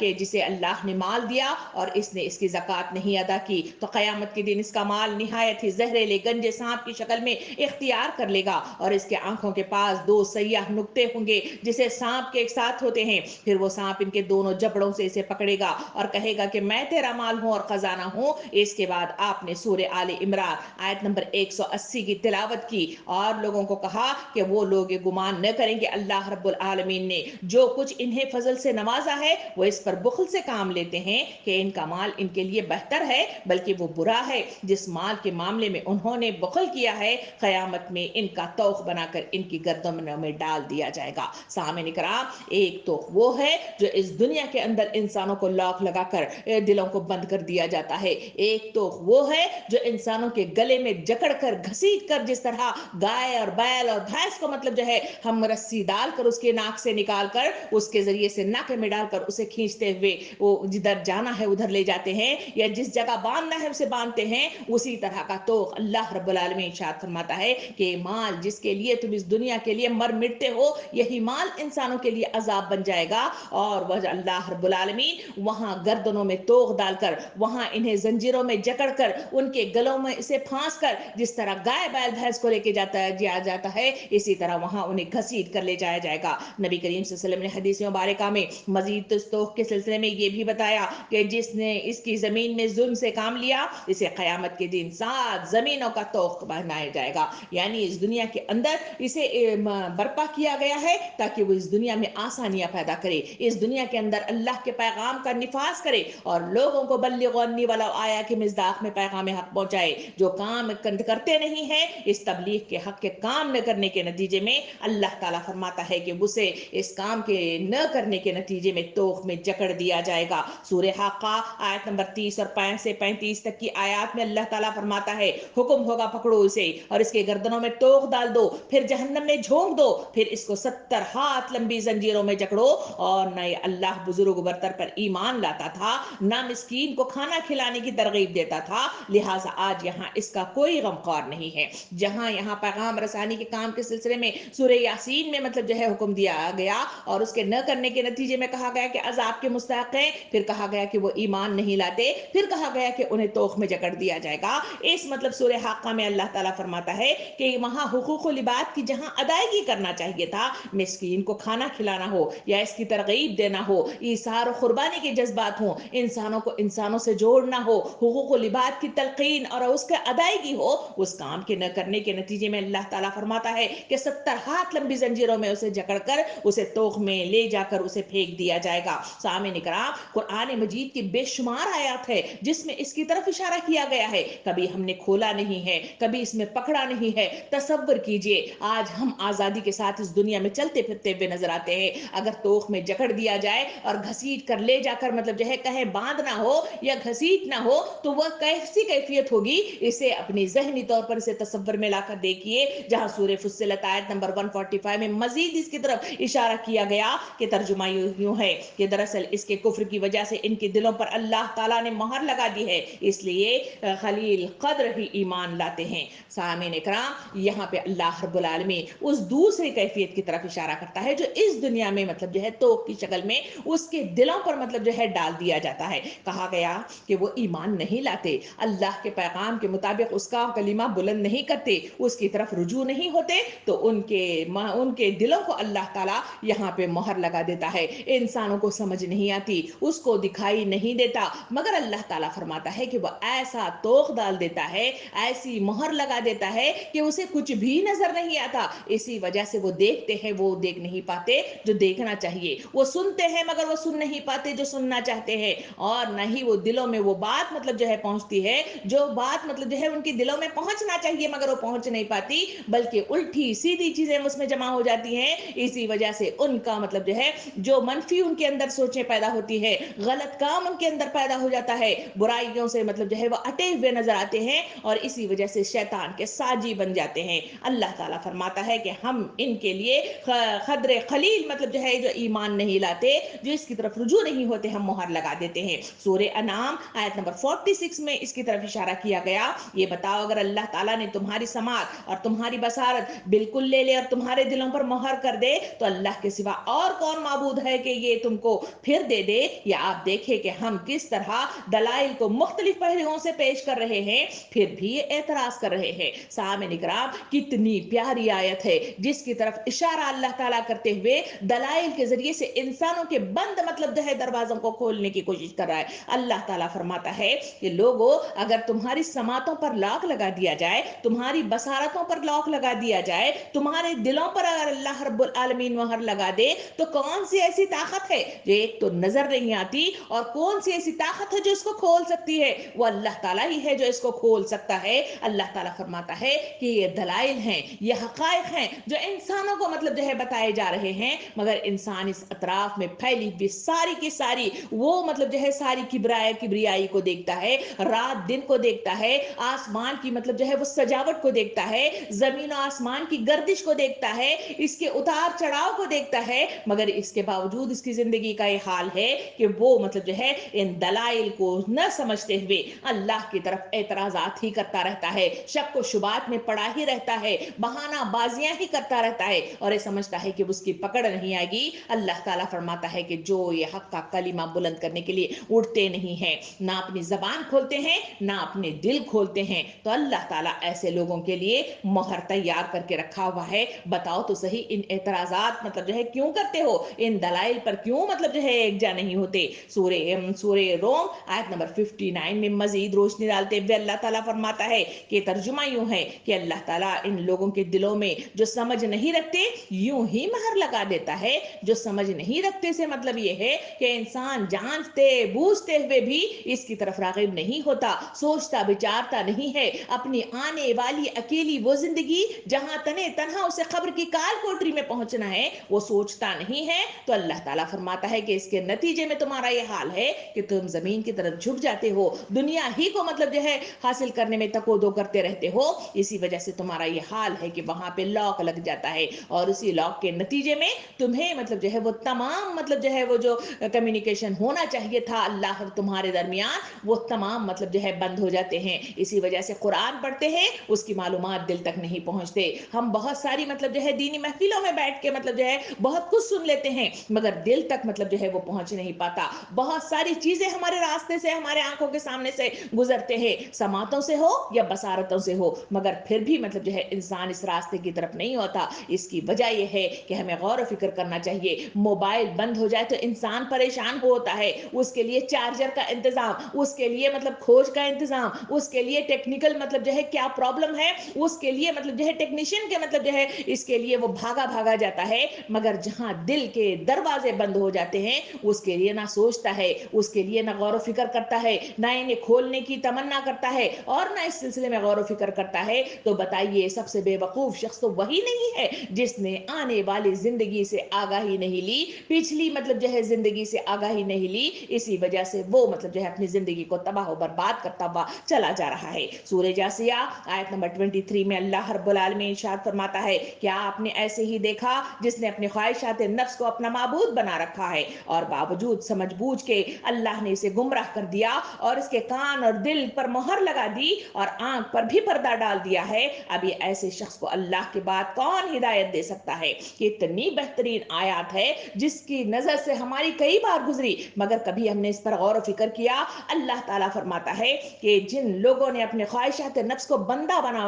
कि जिसे अल्लाह ने माल दिया और इसने इसकी ज़कात नहीं अदा की, तो क़यामत के दिन इसका माल निहायत ही जहरीले गंजे सांप की शक्ल में इख्तियार कर लेगा और इसके आंखों के पास दो सयाह नुक्ते होंगे जिसे सांप के एक साथ होते हैं। फिर वो सांप इनके दोनों जबड़ों से इसे पकड़ेगा और कहेगा कि मैं तेरा माल हूं और खजाना हूं। इसके बाद आपने सूरे आले इमरान आयत नंबर 180 की तिलावत की और लोगों को कहा कि वो लोग ये गुमान न करें कि अल्लाह रब्बुल आलमीन ने जो कुछ इन्हें फजल से नवाजा है वो इस पर बुखल से काम लेते हैं कि इनका माल इनके लिए बेहतर है, बल्कि वो बुरा है जिस माल के मामले में उन्होंने बुखल किया है, क़यामत में इनका तौख बनाकर इनकी गर्दनों में डाल दिया जाएगा। सामने इकराम, एक तो वो है जो इस दुनिया के अंदर इंसानों को लॉक लगाकर दिलों को बंद कर दिया जाता है, एक तो वो है जो इंसानों के गले में जकड़ कर घसीट कर जिस तरह गाय और बैल और भैंस को मतलब जो है हम रस्सी डालकर उसके नाक से निकाल कर उसके जरिए से नाके में डालकर उसे खींचते हुए वो जिधर जाना है उधर ले जाते हैं या जिस जगह बांधना है उसे बांधते हैं, उसी तरह का तो अल्लाह रब्बुल आलमीन इरशाद फरमाता है کہ مال جسके लिए तुम इस दुनिया के लिए मर मिटते हो, यही माल इंसानों के लिए अजाब बन जाएगा। और वह अल्लाह रब्बुल आलमीन वहां गर्दनों में तोग डालकर, वहां इन्हें जंजीरों में जकड़कर, उनके गलों में इसे फांस कर, जिस तरह गाय बैल भैंस को लेके जाता है, इसी तरह वहां उन्हें घसीट कर ले जाया जाएगा। नबी करीम सल्लल्लाहु अलैहि वसल्लम ने हदीस मुबारका में मजीद तोग के सिलसिले में ये भी बताया कि जिसने इसकी जमीन में जुल्म से काम लिया, इसे कयामत के दिन 7 जमीनों का तोग बनाया जाएगा। यानी इस दुनिया के अंदर इसे बर्पा किया गया है ताकि वो इस दुनिया में आसानियां पैदा करे, इस दुनिया के अंदर अल्लाह के पैगाम का निफाज करे और लोगों को बल्लिगु अन्नी वलौ आया के मिज़दाक में पैगाम हक पहुंचाए। जो काम करते नहीं है इस तबलीग के हक के काम न करने के नतीजे में अल्लाह ताला फरमाता है कि उसे इस काम के न करने के नतीजे में तोख में जकड़ दिया जाएगा। सूरह हाका आयत नंबर 30 और 5 से 35 तक की आयत में अल्लाह ताला फरमाता है, हुक्म होगा पकड़ो इसे और इसके गर्दनों में तोख डाल दो, फिर जहन्नम में झोंक दो, फिर इसको 70 हाथ लंबी जंजीरों में जकड़ो। और न अल्लाह बुजुर्ग बरतर पर ईमान लाता था, ना मिस्कीन को खाना खिलाने की तरगीब देता था, लिहाजा आज यहाँ इसका कोई गमख्वार नहीं है। जहां यहाँ पैगाम रसानी के काम के सिलसिले में सूरह यासीन में मतलब जो है हुक्म दिया गया और उसके न करने के नतीजे में कहा गया कि अजाब के मुस्तहक हैं, फिर कहा गया कि वो ईमान नहीं लाते, फिर कहा गया कि उन्हें तोख में जकड़ दिया जाएगा। इस मतलब सूरह हाका में अल्लाह ताला फरमाता है कि वहां हुकूकुल इबाद की जहां अदायगी करना चाहिए था, मिस्कीन को खाना खिलाना हो या इसकी तरगीब देना हो, ईसार और कुर्बानी के जज्बात हो, इंसानों को इंसानों से जोड़ना हो, हुकूकुल इबाद की तलकीन और उसके अदायगी हो, उस काम के न करने के नतीजे में अल्लाह ताला फरमाता है कि 70 हाथ लंबी जंजीरों में उसे जकड़कर उसे तोख में ले जाकर उसे फेंक दिया जाएगा। सामने इकराम, कुरान मजीद की बेशुमार आयत है जिसमें इसकी तरफ इशारा किया गया है, कभी हमने खोला नहीं है, कभी इसमें पकड़ा नहीं है। तसव्वुर कीजिए आज हम आजादी के साथ इस दुनिया में चलते फिरते हुए नजर आते हैं, अगर तोख में जकड़ दिया जाए और घसीट कर ले जाकर मतलब जो है कहे बांधना हो या घसीट ना हो तो वह कैसी कैफियत होगी, इसे अपनी जहनी तौर पर इसे तसव्वुर में लाकर देखिए। जहां सूरह फुस्सिलत आयत नंबर 145 में मजीद इसकी तरफ इशारा किया गया कि तर्जुमा यूं है कि दरअसल इसके कुफ्र की वजह से इनके दिलों पर अल्लाह ताला ने मोहर लगा दी है, इसलिए खलील कद्र ही ईमान लाते हैं। सामीन इकराम, यहाँ पे अल्लाह रब्बुल आलमीन उस दूसरी कैफियत की तरफ इशारा करता है जो इस दुनिया में मतलब जो है तोक की शक्ल में उसके दिलों पर मतलब जो है डाल दिया जाता है। कहा गया कि वो ईमान नहीं लाते, अल्लाह के पैगाम के मुताबिक उसका कलीमा बुलंद नहीं करते, उसकी तरफ रुजू नहीं होते, तो उनके दिलों को अल्लाह ताला यहाँ पे मोहर लगा देता है। इंसानों को समझ नहीं आती, उसको दिखाई नहीं देता, मगर अल्लाह ताला फरमाता है कि वह ऐसा तोख डाल देता है, ऐसी मोहर लगा देता है कि उसे कुछ भी नजर नहीं आता। इसी वजह से वो देखते हैं वो देख नहीं पाते जो देखना चाहिए, वो सुनते हैं मगर वो सुन नहीं पाते जो सुनना चाहते हैं, और न ही वो दिलों में वो बात मतलब जो है पहुंचती है जो बात मतलब जो है उनके दिलों में पहुंचना चाहिए मगर वो पहुंच नहीं पाती, बल्कि उल्टी सीधी चीजें उसमें जमा हो जाती हैं। इसी वजह से उनका मतलब जो है जो मनफी उनके अंदर सोचें पैदा होती है, गलत काम उनके अंदर पैदा हो जाता है, बुराइयों से मतलब जो है वो अटे हुए नजर आते हैं और इसी वजह से शैतान के साजी बन जाते हैं। अल्लाह ताला फरमाता है कि हम इनके लिए खदरे खलील मतलब जो है जो ईमान नहीं लाते, जो इसकी तरफ रुजू नहीं होते, हम मोहर लगा देते हैं। सूरह अनाम आयत नंबर 46 में इसकी तरफ इशारा किया गया, ये बताओ अगर अल्लाह ताला ने तुम्हारी समात और तुम्हारी बसारत बिल्कुल ले ले और तुम्हारे दिलों पर मोहर कर दे तो अल्लाह के सिवा और कौन माबूद है कि ये तुमको फिर दे दे। या आप देखें कि हम किस तरह दलाइल को मुख्तलिफ पहलुओं से पेश कर रहे हैं, फिर भी ये एतराज कर रहे हैं। सामने इकराम, कितनी प्यारी आयत है जिसकी तरफ इशारा अल्लाह ताला करते हुए दलाइल के जरिए से इंसानों के बंद मतलब जो है दरवाजों को खोलने की कोशिश कर रहा है। अल्लाह ताला फरमाता है कि लोगों, अगर तुम्हारी समातों पर लॉक लगा दिया जाए, तुम्हारी बसारतों पर लॉक लगा दिया जाए, तुम्हारे दिलों पर अगर अल्लाह रब्बुल आलमीन मोहर लगा दे तो कौन सी ऐसी ताकत है जो एक तो नजर नहीं आती और कौन सी ऐसी ताकत है जो इसको खोल सकती है? वो अल्लाह ताला ही है जो इसको खोल सकता है। अल्लाह ताला फरमाता है कि ये दलाइल हैं, ये हकायक हैं जो इंसानों को मतलब जो है बताए जा रहे हैं, मगर इंसान इस अतराफ में फैली हुई सारी की सारी वो मतलब जो है सारी किबरियाई को देखता है, रात दिन को देखता है, आसमान की मतलब जो है वो सजावट को देखता है, जमीन और आसमान की गर्दिश को देखता है, इसके उतार चढ़ाव को देखता है, मगर इसके बावजूद इसकी जिंदगी का ये हाल है कि वो मतलब जो है इन दलाइल को न समझते हुए अल्लाह की तरफ एतराजात ही करता रहता है, शक व शुबात में पड़ा ही रहता है, बहाना बाजियां ही करता रहता है और ये समझता है कि उसकी पकड़ नहीं आएगी। अल्लाह ताला फरमाता है कि जो ये हक का कलीमा बुलंद करने के लिए उठते नहीं हैं, ना अपनी जबान खोलते हैं, ना अपने दिल खोलते हैं, तो अल्लाह ताला ऐसे लोगों के लिए मोहर तैयार करके रखा हुआ है। बताओ तो सही, इन एतराजात मतलब जो है क्यों करते हो, इन दलाइल पर क्यों मतलब जो है एकजा नहीं होते। सूरे सूरे रोम आयत नंबर 59 में मजीद रोशनी डालते हुए अल्लाह ताला फरमाता है कि तर्जुमा यूं है कि अल्लाह ताला इन लोगों के दिलों में जो समझ नहीं रखते यूं ही महर लगा देता है। जो समझ नहीं रखते से मतलब ये है कि इंसान जानते बूझते हुए भी इसकी तरफ राग़िब नहीं होता, सोचता विचारता नहीं है। अपनी आने वाली अकेली वो जिंदगी जहां तने तन्हा उसे कब्र की काल कोठरी में पहुंचना है वो सोचता नहीं है। तो अल्लाह ताला फरमाता है कि इसके नतीजे में तुम्हारा ये हाल है कि तुम जमीन की तरफ झुक जाते हो, दुनिया ही को मतलब जो है हासिल करने में तकोदो करते रहते हो। इसी वजह से तुम्हारा ये हाल है कि वहां पे लॉक लग जाता है और उसी लॉक के नतीजे में तुम्हें मतलब जो है वो तमाम मतलब जो है वो जो कम्युनिकेशन होना चाहिए था अल्लाह और तुम्हारे दरमियान, वो तमाम मतलब जो है बंद हो जाते हैं। इसी वजह से कुरान पढ़ते हैं, उसकी मालूमात दिल तक नहीं पहुंचते। हम बहुत सारी मतलब जो है दीनी महफिलों में बैठ के मतलब जो है बहुत कुछ सुन लेते हैं, मगर दिल तक मतलब जो है वो पहुंच नहीं पाता। बहुत सारी चीजें हमारे रास्ते से हमारे आंखों के सामने से गुजरते हैं, समातों से हो या बसारतों से हो, मगर फिर भी मतलब जो है इंसान इस रास्ते की तरफ नहीं होता। इसकी वजह यह है कि हमें गौर व फिक्र करना चाहिए। मोबाइल बंद हो जाए तो इंसान परेशान होता है, उसके लिए चार्जर का इंतजाम, उसके लिए मतलब खोज का इंतजाम, उसके लिए टेक्निकल मतलब जो है क्या प्रॉब्लम है, उसके लिए मतलब जो है टेक्नीशियन के मतलब जो है इसके लिए वो भागा भागा जाता है। मगर जहां दिल के दरवाजे बंद हो जाते हैं उसके लिए ना सोचता है, उसके लिए ना गौर व फिक्र करता है, ना इन्हें खोलने की तमन्ना करता है और ना इस सिलसिले में गौर व फिक्र करता है। तो बताइए सबसे बेवकूफ शख्स तो वही नहीं है जिसने आने वाली जिंदगी से आगाही नहीं ली, पिछली मतलब जो है जिंदगी से आगाही नहीं ली। इसी वजह से वो मतलब जो है अपनी जिंदगी को तबाह बर्बाद करता हुआ चला जा रहा है। सूरह जासिया आयत नंबर 23 में अल्लाह रब्बुल आलमीन इरशाद फरमाता है, क्या आपने ऐसे ही देखा जिसने अपनी ख्वाहिशात नफ्स को अपना माबूद बना रखा है और बावजूद समझ बूझ के अल्लाह ने इसे गुमराह कर दिया और इसके कान और दिल पर मोहर लगा दी और आंख पर भी पर्दा डाल दिया है। अब ये ऐसे शख्स को अल्लाह के बाद कौन हिदायत दे सकता है। कि इतनी बेहतरीन आयत है जिसकी नजर से हमारी कई बार गुजरी मगर कभी हमने इस पर गौर फिक्र किया। अल्लाह ताला फरमाता है कि जिन लोगों ने अपने ख्वाहिशात नफ्स को बंदा बना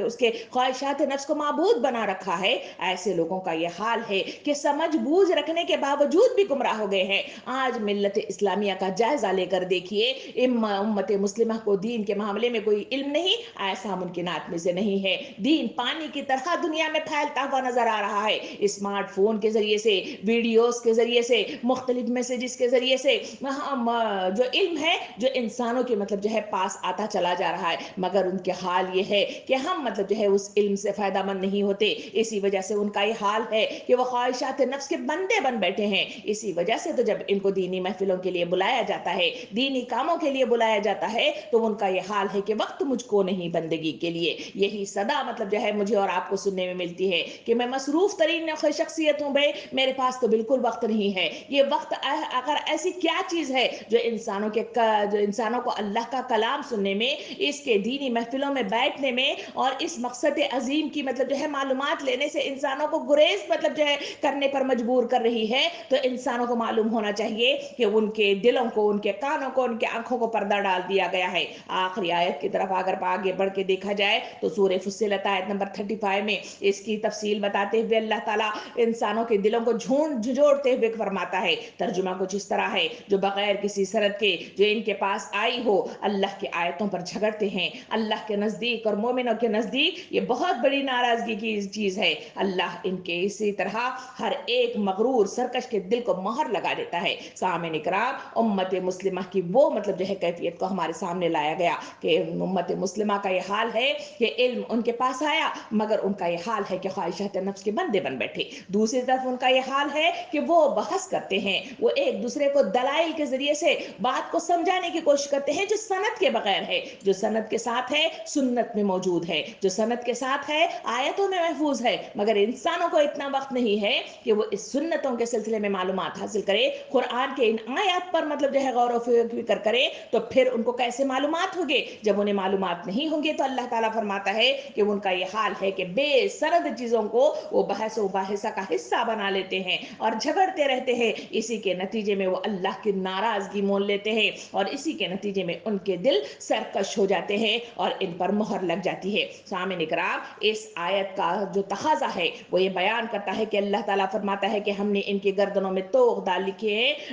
उसके ख्वाहिशात नफ्स को माबूद बना रखा है, ऐसे लोगों का यह हाल है कि समझ बूझ रखने के बावजूद भी गुमराह हो गए हैं। आज मिल्लत इस्लामिया का जायजा लेकर देखिए, उम्मत मुस्लिमा को दीन के मामले में कोई इल्म नहीं, ऐसा मुमकिनात में से नहीं है। दीन पानी की तरह दुनिया में फैलता हुआ नजर आ रहा है। स्मार्टफोन के जरिए से, वीडियोस के जरिए से, मुख्तलिफ मैसेजेस के जरिए से जो इल्म है जो इंसानों के मतलब जो है पास आता चला जा रहा है, मगर उनके हाल ये है कि हम मतलब जो है उस इल्म से फायदा मंद नहीं होते। इसी वजह से उनका ये हाल है कि वो ख्वाहिशात नफ्स के बंदे बन बैठे हैं। इसी वजह से तो जब इनको दीनी महफिलों के लिए बुलाया जाता है, दीनी कामों के लिए बुलाया जाता है, तो उनका ये हाल है कि वक्त मुझको नहीं बंदगी के लिए। यही सदा मतलब जो है मुझे और आपको सुनने में मिलती है कि मैं मसरूफ तरीन शख्सियत हूं भाई, मेरे पास तो बिल्कुल वक्त नहीं है। ये वक्त अगर ऐसी क्या चीज है जो इंसानों को अल्लाह का कलाम सुनने में, इसके दीनी महफिलों में बैठने में और इस मकसद अजीम की मतलब जो है मालूमात लेने से इंसानों को गुरेज मतलब जो है करने पर मजबूर कर रही है। तो इंसानों को मालूम होना चाहिए कि उनके दिलों को, उनके कानों को, उनके आंखों को पर्दा डाल दिया गया है। आखिरी आयत की तरफ अगर आगे बढ़ के देखा जाए तो सूरह फुस्सिलत आयत नंबर 35 में इसकी तफसील बताते हुए अल्लाह ताला इंसानों के दिलों को झोड़ते हुए फरमाता है। तर्जुमा कुछ इस तरह है, जो बगैर किसी शरत के जो इनके पास आई हो अल्लाह की आयतों पर झगड़ते हैं। अल्लाह के नजदीक और मोमिनों के नजदीक ये बहुत बड़ी नाराजगी की चीज है। अल्लाह इनके इसी तरह हर एक मगरूर सरकश के दिल को मोहर लगा देता है। सामने इकराम उम्मत मुस्लिमा की वो मतलब जो है कैफियत को हमारे सामने लाया गया कि उम्मत मुस्लिमा का ये हाल है कि इल्म उनके पास आया मगर उनका ये हाल है कि ख्वाहिशात नफ्स के बंदे बन बैठे। दूसरी तरफ उनका ये हाल है कि वो बहस करते हैं, वो एक दूसरे को दलाइल के जरिए से बात को समझाने की कोशिश करते हैं जो सनद के बगैर है, जो सनद के साथ है सुन्नत में मौजूद है, जो सनद के साथ है आयतों में महफूज है। मगर इंसानों को इतना वक्त नहीं है कि वो इस सुन्नतों के सिलसिले में मालूमात हासिल करे, कुरान के इन आयत पर मतलब जो है गौर फिक्र करे। तो फिर उनको कैसे मालूमात होंगे? जब उन्हें मालूमात नहीं होंगे तो अल्लाह ताला फरमाता फरमाता है कि उनका ये हाल है कि बेसरद चीज़ों को वो बहस व मुबाहिसा का हिस्सा बना लेते हैं और झगड़ते रहते हैं। इसी के नतीजे में वो अल्लाह की नाराज़गी मोल लेते हैं और इसी के नतीजे में उनके दिल सरकश हो जाते हैं और इन पर मोहर लग जाती है। सामने इकराम, इस आयत का जो तकाजा है वो ये बयान करता है कि अल्लाह ताला फरमाता है कि हमने इनकी गर्दनों में तोग डाल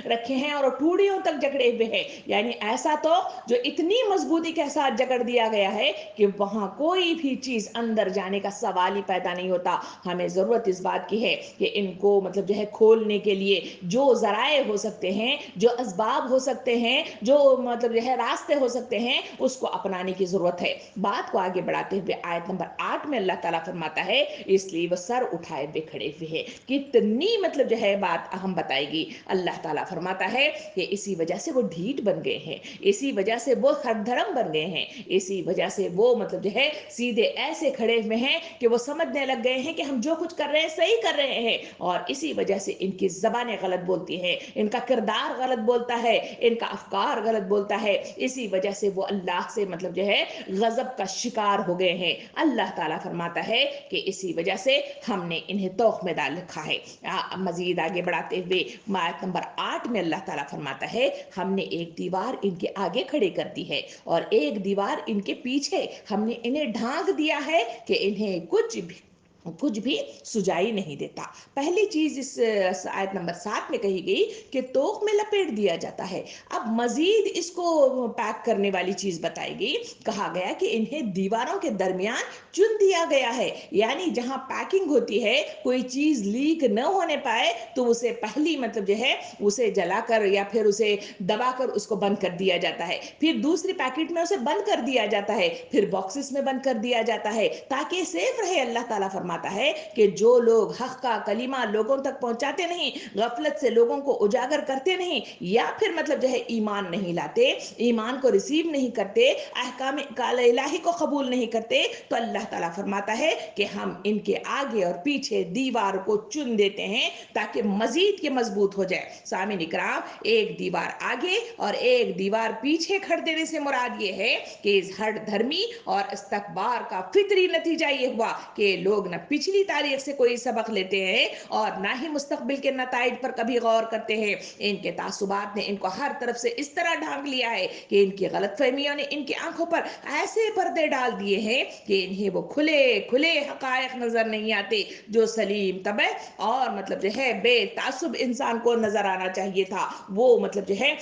रखे हैं और ठूड़ियों तक जकड़े हुए हैं। यानी ऐसा तो जो इतनी मजबूती के साथ जकड़ दिया गया है कि वहां कोई भी चीज अंदर जाने का सवाल ही पैदा नहीं होता। हमें जरूरत इस बात की है कि इनको मतलब जो है खोलने के लिए जो जराए हो सकते हैं, जो असबाब हो सकते हैं, जो मतलब जो है रास्ते हो सकते हैं, उसको अपनाने की जरूरत है। बात को आगे बढ़ाते हुए आयत नंबर 8 में अल्लाह ताला फरमाता है, इसलिए वो सर उठाए हुए खड़े हुए हैं। कितनी मतलब जो है बात अहम बताएगी। अल्लाह ताला फरमाता है कि इसी वजह से वो ढीठ बन गए हैं, इसी वजह से वो सरधर्म बन गए हैं, इसी वजह से वो मतलब जो है सीधे ऐसे खड़े हुए हैं कि वो समझने लग गए हैं कि हम जो कुछ कर रहे हैं सही कर रहे हैं। और इसी वजह से इनकी जबानें गलत बोलती हैं, इनका किरदार गलत बोलता है, इनका अफकार गलत बोलता है। इसी वजह से वो अल्लाह से मतलब जो है गजब का शिकार हो गए हैं। अल्लाह ताला फरमाता है कि इसी वजह से हमने इन्हें तौख में डाल रखा है। मजीद आगे बढ़ाते हुए आयत नंबर 8 में अल्लाह ताला फरमाता है, हमने एक दीवार इनके आगे खड़ी कर दी है और एक दीवार इनके पीछे। हमने इन्हें ढांक दिया है कि इन्हें कुछ भी सुझाई नहीं देता। पहली चीज इस आयत नंबर 7 में कही गई कि तोख में लपेट दिया जाता है। अब मजीद इसको पैक करने वाली चीज बताई गई, कहा गया कि इन्हें दीवारों के दरमियान चुन दिया गया है। यानी जहां पैकिंग होती है, कोई चीज लीक न होने पाए तो उसे पहली मतलब जो है उसे जलाकर या फिर उसे दबाकर उसको बंद कर दिया जाता है, फिर दूसरी पैकेट में उसे बंद कर दिया जाता है, फिर बॉक्सेस में बंद कर दिया जाता है ताकि सेफ रहे। अल्लाह ताला फरमाता है कि जो लोग हक का कलीमा लोगों तक पहुंचाते नहीं, गफलत से लोगों को उजागर करते नहीं, या फिर मतलब जो है ईमान नहीं लाते, ईमान को रिसीव नहीं करते, अहकाम इलाही को कबूल नहीं करते, तो अल्लाह ताला फरमाता है कि हम इनके आगे और पीछे दीवार को चुन देते हैं ताकि मजीद के मजबूत हो जाए। सामीन इकराम, एक दीवार आगे और एक दीवार पीछे खड़ देने से मुराद ये है कि इस हर धर्मी और इस्तकबार का फितरी नतीजा ये हुआ कि लोग न पिछली तारीख से कोई सबक लेते हैं और ना ही मुस्तकबिल के नताइज पर कभी गौर करते हैं। इनके तासुबात ने इनको हर तरफ से इस तरह ढांक लिया है कि इनकी गलतफहमियों ने इनकी आंखों पर ऐसे पर्दे डाल दिए हैं कि इन्हें वो खुले खुले हकायक नजर नहीं आते जो सलीम तबे और मतलब जो है बेतासुब इंसान को नजर आना चाहिए था। वो मतलब जो है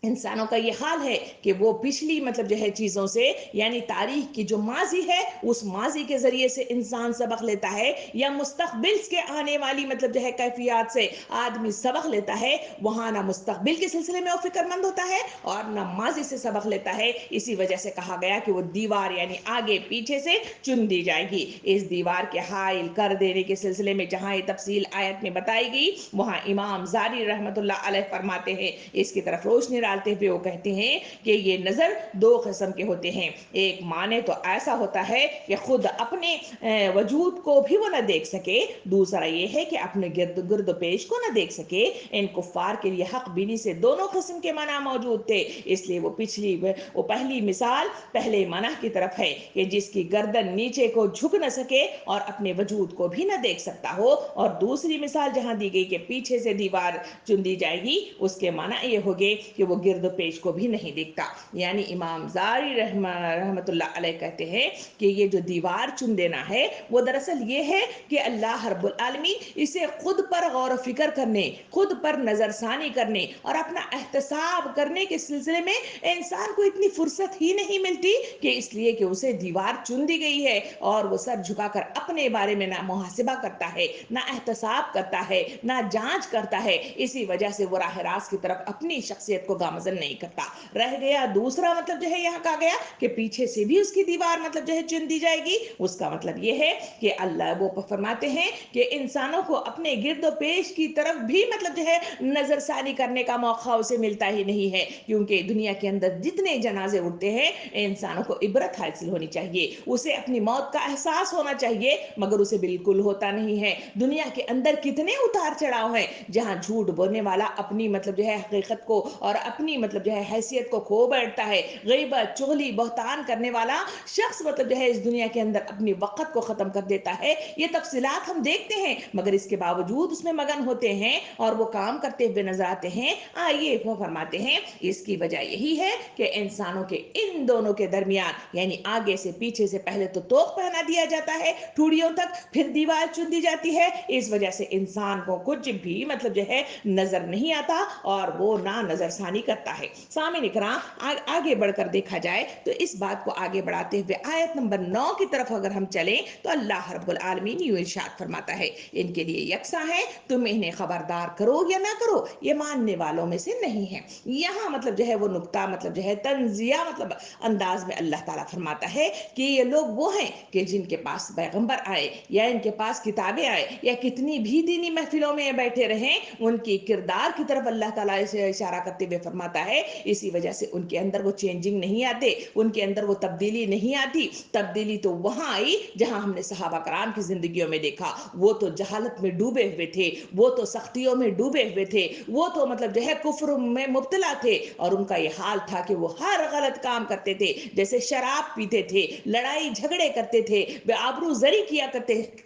इंसानों का ये हाल है कि वो पिछली मतलब जो है चीजों से, यानी तारीख की जो माजी है उस माजी के जरिए से इंसान सबक लेता है, या मुस्तकबिल के आने वाली मतलब जो है कैफियत से आदमी सबक लेता है। वहां ना मुस्तकबिल के सिलसिले में वो फिक्रमंद होता है और ना माजी से सबक लेता है। इसी वजह से कहा गया कि वो दीवार यानी आगे पीछे से चुन दी जाएगी। इस दीवार के हाइल कर देने के सिलसिले में जहां ये तफसील आयत में बताई गई, वहां इमाम ज़ारी रहमतुल्लाह अलैह फरमाते हैं, इसकी तरफ रोशनी डालते हुए वो कहते हैं कि ये नजर दो किस्म के होते हैं। एक माने तो ऐसा होता है कि खुद अपने वजूद को भी वो न देख सके, दूसरा ये है कि अपने गिर्द गिर्द पेश को न देख सके। इन कुफार के लिए हक बिनी से दोनों किस्म के मना मौजूद थे, इसलिए वो पहली मिसाल पहले मना की तरफ है कि जिसकी गर्दन नीचे को झुक न सके और अपने वजूद को भी न देख सकता हो, और दूसरी मिसाल जहां दी गई कि पीछे से दीवार चुन दी जाएगी, उसके माना ये हो गए कि वो गिर्द पेश को भी नहीं देखता। यानी इमाम ज़ारी रहमतुल्लाह अलैह कहते हैं कि ये जो दीवार चुन देना है वो दरअसल ये है कि अल्लाह रब्बुल आलमीन इसे खुद पर गौर फिक्र करने, खुद पर नजरसानी करने और अपना एहतसाब करने के सिलसिले में इंसान को इतनी फुर्सत ही नहीं मिलती कि इसलिए कि उसे दीवार चुन दी गई है और वो सर झुकाकर अपने बारे में ना मुहासिबा करता है, ना एहतसाब करता है, ना जांच करता है। इसी वजह से वो राह रास्त की तरफ अपनी शख्सियत को गामजन नहीं करता। रह गया दूसरा मतलब जो है यहाँ कहा गया कि पीछे से भी उसकी दीवार मतलब जो है चुन दी जाएगी, उसका मतलब ये है कि अल्लाह वो फरमाते हैं कि इंसानों को अपने गिरदो पेश की तरफ भी मतलब जो है नजरसानी करने का मौका उसे मिलता ही नहीं है, क्योंकि दुनिया के अंदर जितने जनाजे उठते हैं इंसानों को इबरत हासिल होनी चाहिए, उसे अपनी मौत का एहसास होना चाहिए, मगर उसे बिल्कुल होता नहीं है। दुनिया के अंदर कितने उतार चढ़ाव हैं जहां झूठ बोलने वाला अपनी मतलब जो है हकीकत को और اپنی مطلب جو ہے حیثیت کو کھو بیٹھتا ہے. غیبت, چغلی, بہتان کرنے والا شخص مطلب جو ہے اس دنیا کے اندر اپنی وقت کو ختم کر دیتا ہے. یہ تفصیلات ہم دیکھتے ہیں مگر اس کے باوجود اس میں مگن ہوتے ہیں اور وہ کام کرتے ہوئے نظر آتے ہیں. آئیے وہ فرماتے ہیں اس کی وجہ یہی ہے کہ انسانوں کے ان دونوں کے درمیان یعنی آگے سے پیچھے سے پہلے تو توق پہنا دیا جاتا ہے ٹھوڑیوں تک, پھر دیوار چن دی جاتی ہے. اس وجہ سے انسان کو کچھ بھی مطلب جو ہے نظر نہیں آتا اور وہ نہ نظر ثانی کرتا ہے. سامعین کرام آگے بڑھ کر دیکھا جائے تو اس بات کو آگے بڑھاتے ہوئے آیت نمبر 9 کی طرف اگر ہم چلیں تو اللہ رب العالمین یوں ارشاد فرماتا ہے ان کے لیے یکساں ہے, تم انہیں خبردار کرو یا نہ کرو, یہ ماننے والوں میں سے نہیں ہے. یہاں مطلب جو ہے وہ نقطہ مطلب جو ہے تنزیہ مطلب انداز میں اللہ تعالیٰ فرماتا ہے کہ یہ لوگ وہ ہیں کہ جن کے پاس پیغمبر آئے یا ان کے پاس کتابیں آئے یا کتنی بھی دینی محفلوں میں بیٹھے رہیں, ان کی کردار کی طرف اللہ تعالیٰ اسے اشارہ کرتے ہوئے فرماتا ہے اسی وجہ سے ان کے اندر وہ چینجنگ نہیں آتے, ان کے اندر وہ تبدیلی نہیں آتی. تبدیلی تو وہاں آئی جہاں ہم نے صحابہ کرام کی زندگیوں میں دیکھا, وہ تو جہالت میں ڈوبے ہوئے تھے, وہ تو سختیوں میں ڈوبے ہوئے تھے, وہ تو مطلب جو ہے کفر میں مبتلا تھے اور ان کا یہ حال تھا کہ وہ ہر غلط کام کرتے تھے, جیسے شراب پیتے تھے, لڑائی جھگڑے کرتے تھے, بے آبرو زری کیا کرتے تھے.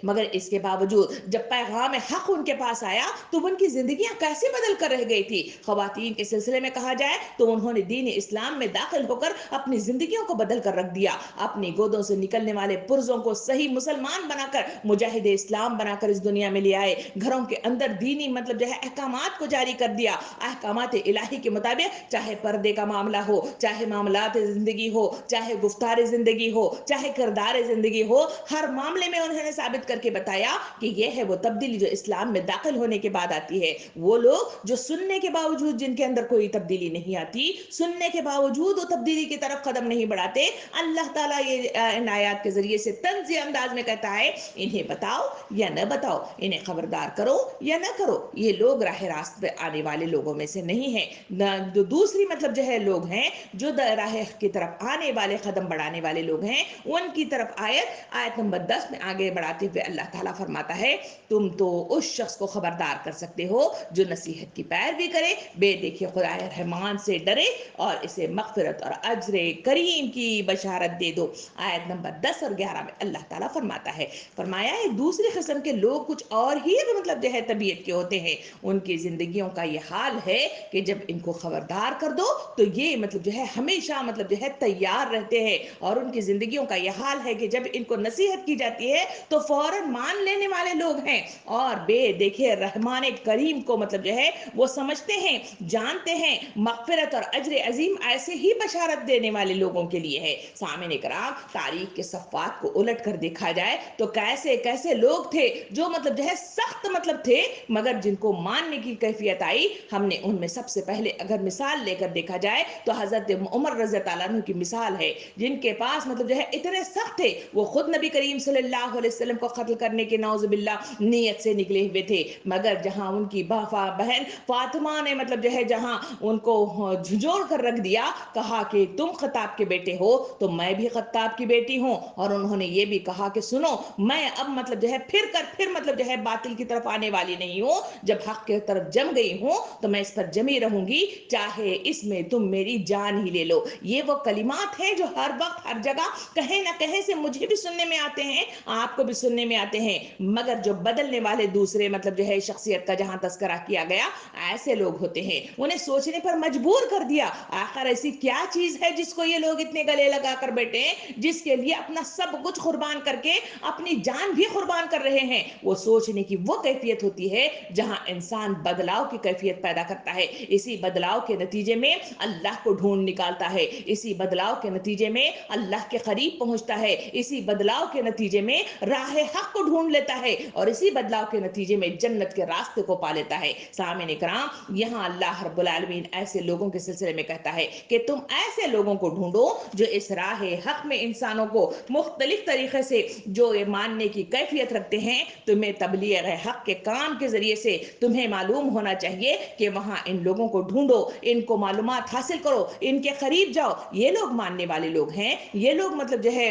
مگر اس کے باوجود جب پیغام حق ان کے پاس آیا تو ان کی زندگیاں کیسے بدل کر رہ گئی تھی. خواتین کے سلسلے میں کہا جائے تو انہوں نے دین اسلام میں داخل ہو کر اپنی زندگیوں کو بدل کر رکھ دیا, اپنی گودوں سے نکلنے والے پرزوں کو صحیح مسلمان بنا کر, مجاہد اسلام بنا کر اس دنیا میں لے آئے. گھروں کے اندر دینی مطلب جو ہے احکامات کو جاری کر دیا, احکامات الہی کے مطابق, چاہے پردے کا معاملہ ہو, چاہے معاملات زندگی ہو, چاہے گفتار زندگی ہو, چاہے کردار زندگی ہو, ہر معاملے میں انہوں نے ثابت کر کے بتایا کہ یہ ہے وہ تبدیلی جو اسلام میں داخل ہونے کے بعد آتی ہے. وہ لوگ جو سننے کے باوجود جن کے اندر کوئی تبدیلی نہیں آتی, سننے کے باوجود وہ تبدیلی کی طرف قدم نہیں بڑھاتے, اللہ تعالیٰ یہ ان آیات کے ذریعے سے طنزی انداز میں کہتا ہے انہیں بتاؤ یا نہ بتاؤ, انہیں خبردار کرو یا نہ کرو, یہ لوگ راہ راست پہ آنے والے لوگوں میں سے نہیں ہیں. جو دوسری مطلب جو ہے لوگ ہیں جو راہ کی طرف آنے والے, قدم بڑھانے والے لوگ ہیں, ان کی طرف آیت نمبر 10 میں آگے بڑھاتے ہوئے اللہ تعالیٰ فرماتا ہے تم تو اس شخص کو خبردار کر سکتے ہو جو نصیحت کی پیروی کرے, بے دیکھے خدا رحمان سے ڈرے اور اسے مغفرت اور اجر کریم کی بشارت دے دو. آیت نمبر 10 اور 11 میں اللہ تعالیٰ فرماتا ہے, فرمایا ہے دوسری قسم کے لوگ کچھ اور ہی مطلب جو ہے طبیعت کے ہوتے ہیں, ان کی زندگیوں کا یہ حال ہے کہ جب ان کو خبردار کر دو تو یہ مطلب جو ہے ہمیشہ مطلب جو ہے تیار رہتے ہیں, اور ان کی زندگیوں کا یہ حال ہے کہ جب ان کو نصیحت کی جاتی ہے تو فوراً مان لینے والے لوگ ہیں, اور بے دیکھے رحمان کریم کو مطلب جو ہے وہ سمجھتے ہیں, جانتے ہیں. مغفرت اور اجر عظیم ایسے ہی بشارت دینے والے لوگوں کے لیے ہے. سامعین کرام تاریخ کے صفحات کو الٹ کر دیکھا جائے تو کیسے کیسے لوگ تھے جو مطلب جو ہے سخت مطلب تھے, مگر جن کو ماننے کی کیفیت آئی. ہم نے ان میں سب سے پہلے اگر مثال لے کر دیکھا جائے تو حضرت عمر رضی اللہ عنہ کی مثال ہے, جن کے پاس مطلب جو ہے اتنے سخت تھے, وہ خود نبی کریم صلی اللہ علیہ وسلم کو قتل کرنے کے نعوذ باللہ نیت سے نکلے ہوئے تھے, مگر جہاں ان کی بہن فاطمہ نے مطلب جو ہے جہاں ان کو جھنجھوڑ کر رکھ دیا, کہا کہ تم خطاب کے بیٹے ہو تو میں بھی خطاب کی بیٹی ہوں, اور انہوں نے یہ بھی کہا کہ سنو میں اب مطلب جو ہے پھر مطلب جو ہے باطل کی طرف آنے والی نہیں ہوں, جب حق کی طرف جم گئی ہوں تو میں اس پر جمی رہوں گی, چاہے اس میں تم میری جان ہی لے لو. یہ وہ کلمات ہیں جو ہر وقت ہر جگہ کہیں نہ کہیں سے مجھے بھی سننے میں آتے ہیں, آپ کو بھی سننے میں آتے ہیں, مگر جو بدلنے والے دوسرے مطلب جو ہے شخصیت کا جہاں تذکرہ کیا گیا, ایسے لوگ ہوتے ہیں, انہیں سوچنے پر مجبور کر دیا آخر ایسی کیا چیز ہے جس کو یہ لوگ اتنے گلے لگا کر بیٹھے ہیں, جس کے لیے اپنا سب کچھ قربان کر کے اپنی جان بھی قربان کر رہے ہیں. وہ سوچنے کی وہ کیفیت ہوتی ہے جہاں انسان بدلاؤ کی کیفیت پیدا کرتا ہے, اسی بدلاؤ کے نتیجے میں اللہ کو ڈھونڈ نکالتا ہے, اسی بدلاؤ کے نتیجے میں اللہ کے قریب پہنچتا ہے, اسی بدلاؤ کے نتیجے میں راہ حق کو ڈھونڈ لیتا ہے, اور اسی بدلاؤ کے نتیجے میں جنت کے راستے کو پا لیتا ہے. سامعین کرام یہاں اللہ رب العالمین ایسے لوگوں کے سلسلے میں کہتا ہے کہ تم ایسے لوگوں کو ڈھونڈو جو اس راہ حق میں انسانوں کو مختلف طریقے سے جو یہ ماننے کی کیفیت رکھتے ہیں. تمہیں تبلیغ حق کے کام کے ذریعے سے تمہیں معلوم ہونا چاہیے کہ وہاں ان لوگوں کو ڈھونڈو, ان کو معلومات حاصل کرو, ان کے قریب جاؤ, یہ لوگ ماننے والے لوگ ہیں, یہ لوگ مطلب جو ہے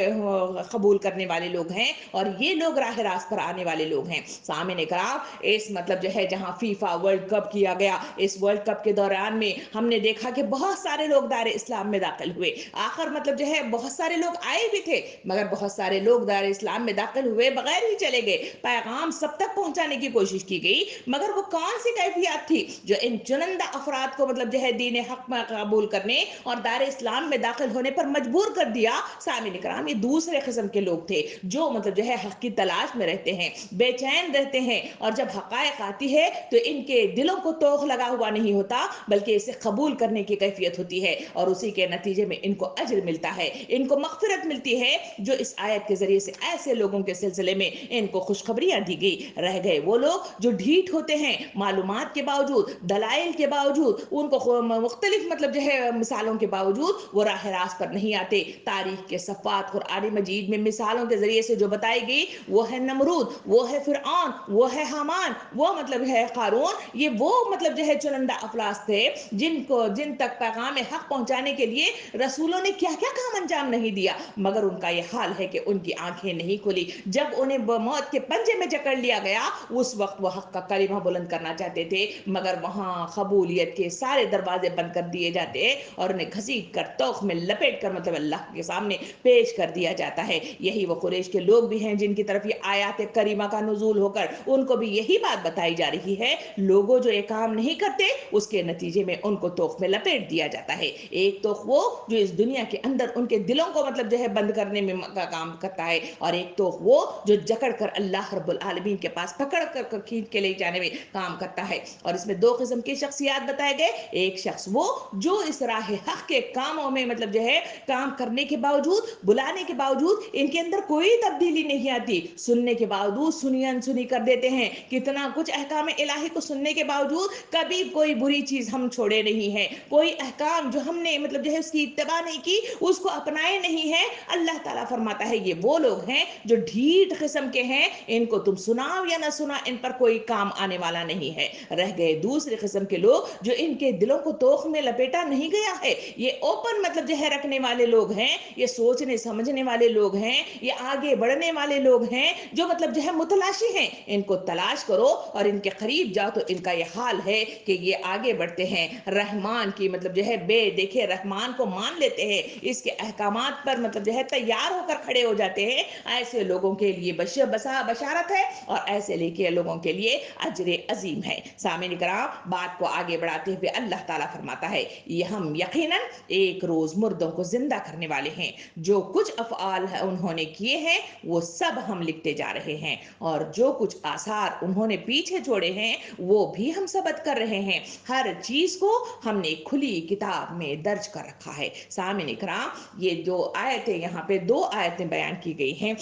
قبول کرنے والے لوگ ہیں, اور और ये लोग राह रास्त पर आने वाले लोग हैं। सामने कराम इस मतलब जो है जहां फीफा वर्ल्ड कप किया गया, इस वर्ल्ड कप के दौरान में हमने देखा कि बहुत सारे लोग दायरे इस्लाम में दाखिल हुए। आखिर मतलब जो है बहुत सारे लोग आए भी थे, मगर बहुत सारे लोग दायरे इस्लाम में दाखिल हुए बगैर ही चले गए। पैगाम सब तक पहुंचाने की कोशिश की गई, मगर वो कौन सी कैफियत थी जो इन चुनिंदा अफराद को मतलब जो है दीन हक में कबूल करने और दायरे इस्लाम में दाखिल होने पर मजबूर कर दिया? सामिन इकराम, ये दूसरे किस्म के लोग थे जो मतलब जो है हक की तलाश में रहते हैं, बेचैन रहते हैं, और जब हकायक आती है तो इनके दिलों को तोख लगा हुआ नहीं होता, बल्कि इसे कबूल करने की कैफियत होती है, और उसी के नतीजे में इनको अजर मिलता है, इनको मगफिरत मिलती है। जो इस आयत के जरिए से ऐसे लोगों के सिलसिले में इनको खुशखबरियां दी गई। रह गए वो लोग जो ढीठ होते हैं, मालूमात के बावजूद, दलाइल के बावजूद, उनको मुख्तलिफ मतलब जो है मिसालों के बावजूद वो राह रास्त पर नहीं आते। तारीख के सफ़ात कुरान मजीद में मिसालों के जरिए से जो बताई गई, वो है नमरूद, वो है फिरऔन, वो है हामान, वो मतलब है कारून। ये वो मतलब जो है चुनिंदा अफलास थे जिन तक पैगाम हक पहुंचाने के लिए रसूलों ने क्या क्या काम अंजाम नहीं दिया, मगर उनका यह हाल है कि उनकी आंखें नहीं खुली। जब उन्हें मौत के पंजे में जकड़ लिया गया, उस वक्त वो हक का कलिमा बुलंद करना चाहते थे, मगर वहां कबूलियत के सारे दरवाजे बंद कर दिए जाते और उन्हें घसीट कर तोख में लपेट कर मतलब अल्लाह के सामने पेश कर दिया जाता है। यही वो कुरैश के लोग भी हैं जिनकी तरफ ये आयात करीमा का नुजूल होकर उनको भी यही बात बताई जा रही है, लोगों जो ये काम नहीं करते उसके नतीजे में उनको तोख में लपेट दिया जाता है। एक तोख वो जो इस दुनिया के अंदर उनके दिलों को मतलब जो है बंद करने में का काम करता है, और एक तोख वो जो जकड़ कर अल्लाह रब्बुल आलमीन के पास पकड़ कर खींच के ले जाने में काम करता है। और इसमें दो किस्म की शख्सियात बताए गए। एक शख्स वो जो इस राह हक के कामों में मतलब जो है काम करने के बावजूद, बुलाने के बावजूद इनके अंदर कोई तब्दीली नहीं आती, सुनने के बावजूद सुनी अनसुनी कर देते हैं। कितना कुछ अहकाम इलाही को सुनने के बावजूद कभी कोई बुरी चीज हम छोड़े नहीं है, कोई अहकाम जो हमने मतलब जो है उसकी इत्तबा नहीं की, उसको अपनाए नहीं है। अल्लाह ताला फरमाता है ये वो लोग हैं जो ढीठ किस्म के हैं, इनको तुम सुनाओ या ना सुना इन पर कोई काम आने वाला नहीं है। रह गए दूसरे किस्म के लोग जो इनके दिलों को तोख में लपेटा नहीं गया है, ये ओपन मतलब जो है रखने वाले लोग हैं, ये सोचने समझने वाले लोग हैं, ये आगे बढ़ने वाले लोग हैं, जो मतलब जो है मुतलाशी हैं। इनको तलाश करो और इनके करीब जाओ तो इनका ये हाल है कि ये आगे बढ़ते हैं, रहमान की मतलब जो है बे देखे रहमान को मान लेते हैं, इसके अहकामात पर मतलब जो है तैयार होकर खड़े हो जाते हैं। ऐसे लोगों के लिए बशारत है और ऐसे लेके लोगों के लिए अजर अजीम है। सामीन कराम, बात को आगे बढ़ाते हुए अल्लाह ताला फरमाता है, ये हम यकीनन एक रोज मुर्दों को जिंदा करने वाले हैं, जो कुछ अफआल उन्होंने किए हैं वो सब हम लिखते जा रहे हैं, और जो कुछ आसार उन्होंने पीछे छोड़े हैं वो भी हम सबत कर रहे हैं। हर चीज को हमने खुली किताब में दर्ज कर रखा है। सामीन इकराम, ये जो आयतें यहाँ पे दो आयतें बयान की गई हैं,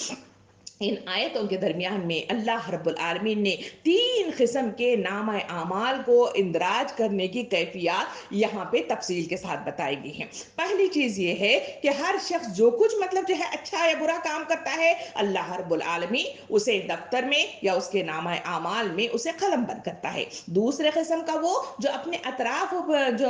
इन आयतों के दरमियान में अल्लाह रब्बुल आलमीन ने तीन किस्म के नामा आमाल को इंदराज करने की कैफियत यहाँ पे तफसील के साथ बताई गई है। पहली चीज ये है कि हर शख्स जो कुछ मतलब जो है अच्छा या बुरा काम करता है, अल्लाह रब्बुल आलमीन उसे दफ्तर में या उसके नामा आमाल में उसे कलम बंद करता है। दूसरे किस्म का वो जो अपने अतराफ जो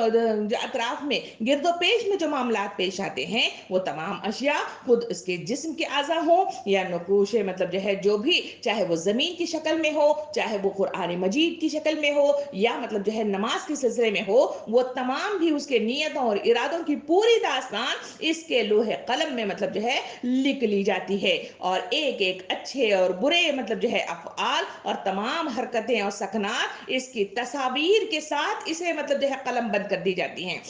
अतराफ में गिरदो पेश में जो मामला पेश आते हैं, वो तमाम अशिया खुद उसके जिस्म के आज़ा हो या नकूश मतलब जो है जो भी, चाहे वो जमीन की शक्ल में हो, चाहे वो कुरान मजीद की शक्ल में हो, या मतलब जो है नमाज के सिलसिले में हो, वो तमाम भी उसके नियतों और इरादों की पूरी दास्तान इसके लोहे कलम में मतलब जो है लिख ली जाती है। और एक एक अच्छे और बुरे मतलब जो है अफआल और तमाम हरकतें और सकनात इसकी तस्वीर के साथ इसे मतलब जो है कलम बंद कर दी जाती हैं।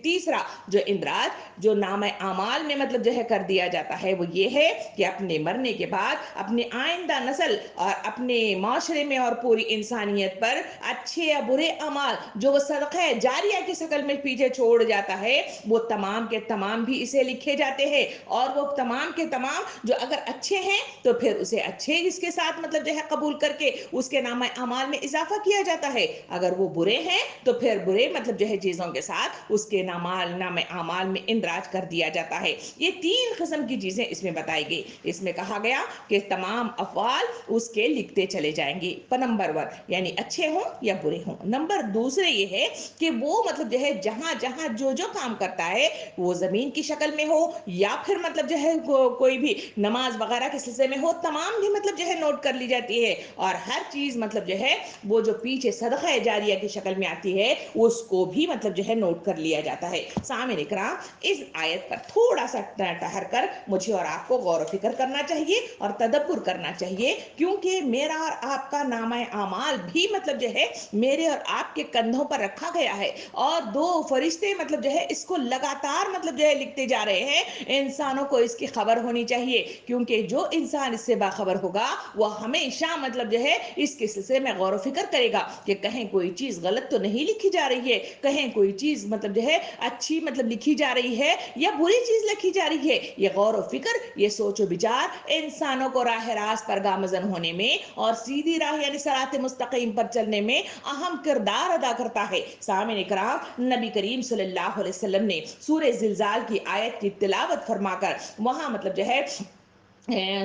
तीसरा जो इंदराज जो नाम आमाल में मतलब जो है कर दिया जाता है, वो ये है कि अपने मरने के बाद अपनी आइंदा नस्ल और अपने माशरे में और पूरी इंसानियत पर अच्छे या बुरे अमाल जो वो सदक़ा जारिया की शक्ल में पीछे छोड़ जाता है, वो तमाम के तमाम भी इसे लिखे जाते हैं। और वो तमाम के तमाम जो अगर अच्छे हैं तो फिर उसे अच्छे इसके साथ मतलब जो है कबूल करके उसके नाम अमाल में इजाफा किया जाता है। अगर वो बुरे हैं तो फिर बुरे मतलब जो है चीजों के साथ उसके नाम अमाल में इंदराज कर दिया जाता है। ये तीन किस्म की चीजें इसमें बताई गई। اس میں کہا گیا کہ تمام افعال اس کے لکھتے چلے جائیں گے، نمبر 1 یعنی اچھے ہوں یا برے ہوں۔ نمبر دوسرے یہ ہے کہ وہ مطلب جو ہے جہاں جہاں جو کام کرتا ہے وہ زمین کی شکل میں ہو یا پھر مطلب جو ہے کوئی بھی نماز وغیرہ کے سلسلے میں ہو، تمام بھی مطلب جو ہے نوٹ کر لی جاتی ہے، اور ہر چیز مطلب جو ہے وہ جو پیچھے صدقہ جاریہ کی شکل میں آتی ہے اس کو بھی مطلب جو ہے نوٹ کر لیا جاتا ہے۔ سامعین اکرام، اس آیت پر تھوڑا سا ٹہر کر مجھے اور آپ کو غور و فکر کرنا چاہیے اور تدبر کرنا چاہیے، کیونکہ میرا اور آپ کا نامہ اعمال بھی مطلب جو ہے میرے اور آپ کے کندھوں پر رکھا گیا ہے، اور 2 فرشتے مطلب جو ہے اس کو لگاتار مطلب جو ہے لکھتے جا رہے ہیں۔ انسانوں کو اس کی خبر ہونی چاہیے، کیونکہ جو انسان اس سے باخبر ہوگا وہ ہمیشہ مطلب جو ہے اس کے سلسلے میں غور و فکر کرے گا کہ کہیں کوئی چیز غلط تو نہیں لکھی جا رہی ہے، کہیں کوئی چیز مطلب جو ہے اچھی مطلب لکھی جا رہی ہے یا بری چیز لکھی جا رہی ہے۔ یہ غور و فکر، یہ سوچ و بچار انسانوں کو راہ راست پر گامزن ہونے میں اور سیدھی راہ یعنی صراط مستقیم پر چلنے میں اہم کردار ادا کرتا ہے۔ سامعین کرام، نبی کریم صلی اللہ علیہ وسلم نے سورہ زلزال کی آیت کی تلاوت فرما کر وہاں مطلب جو ہے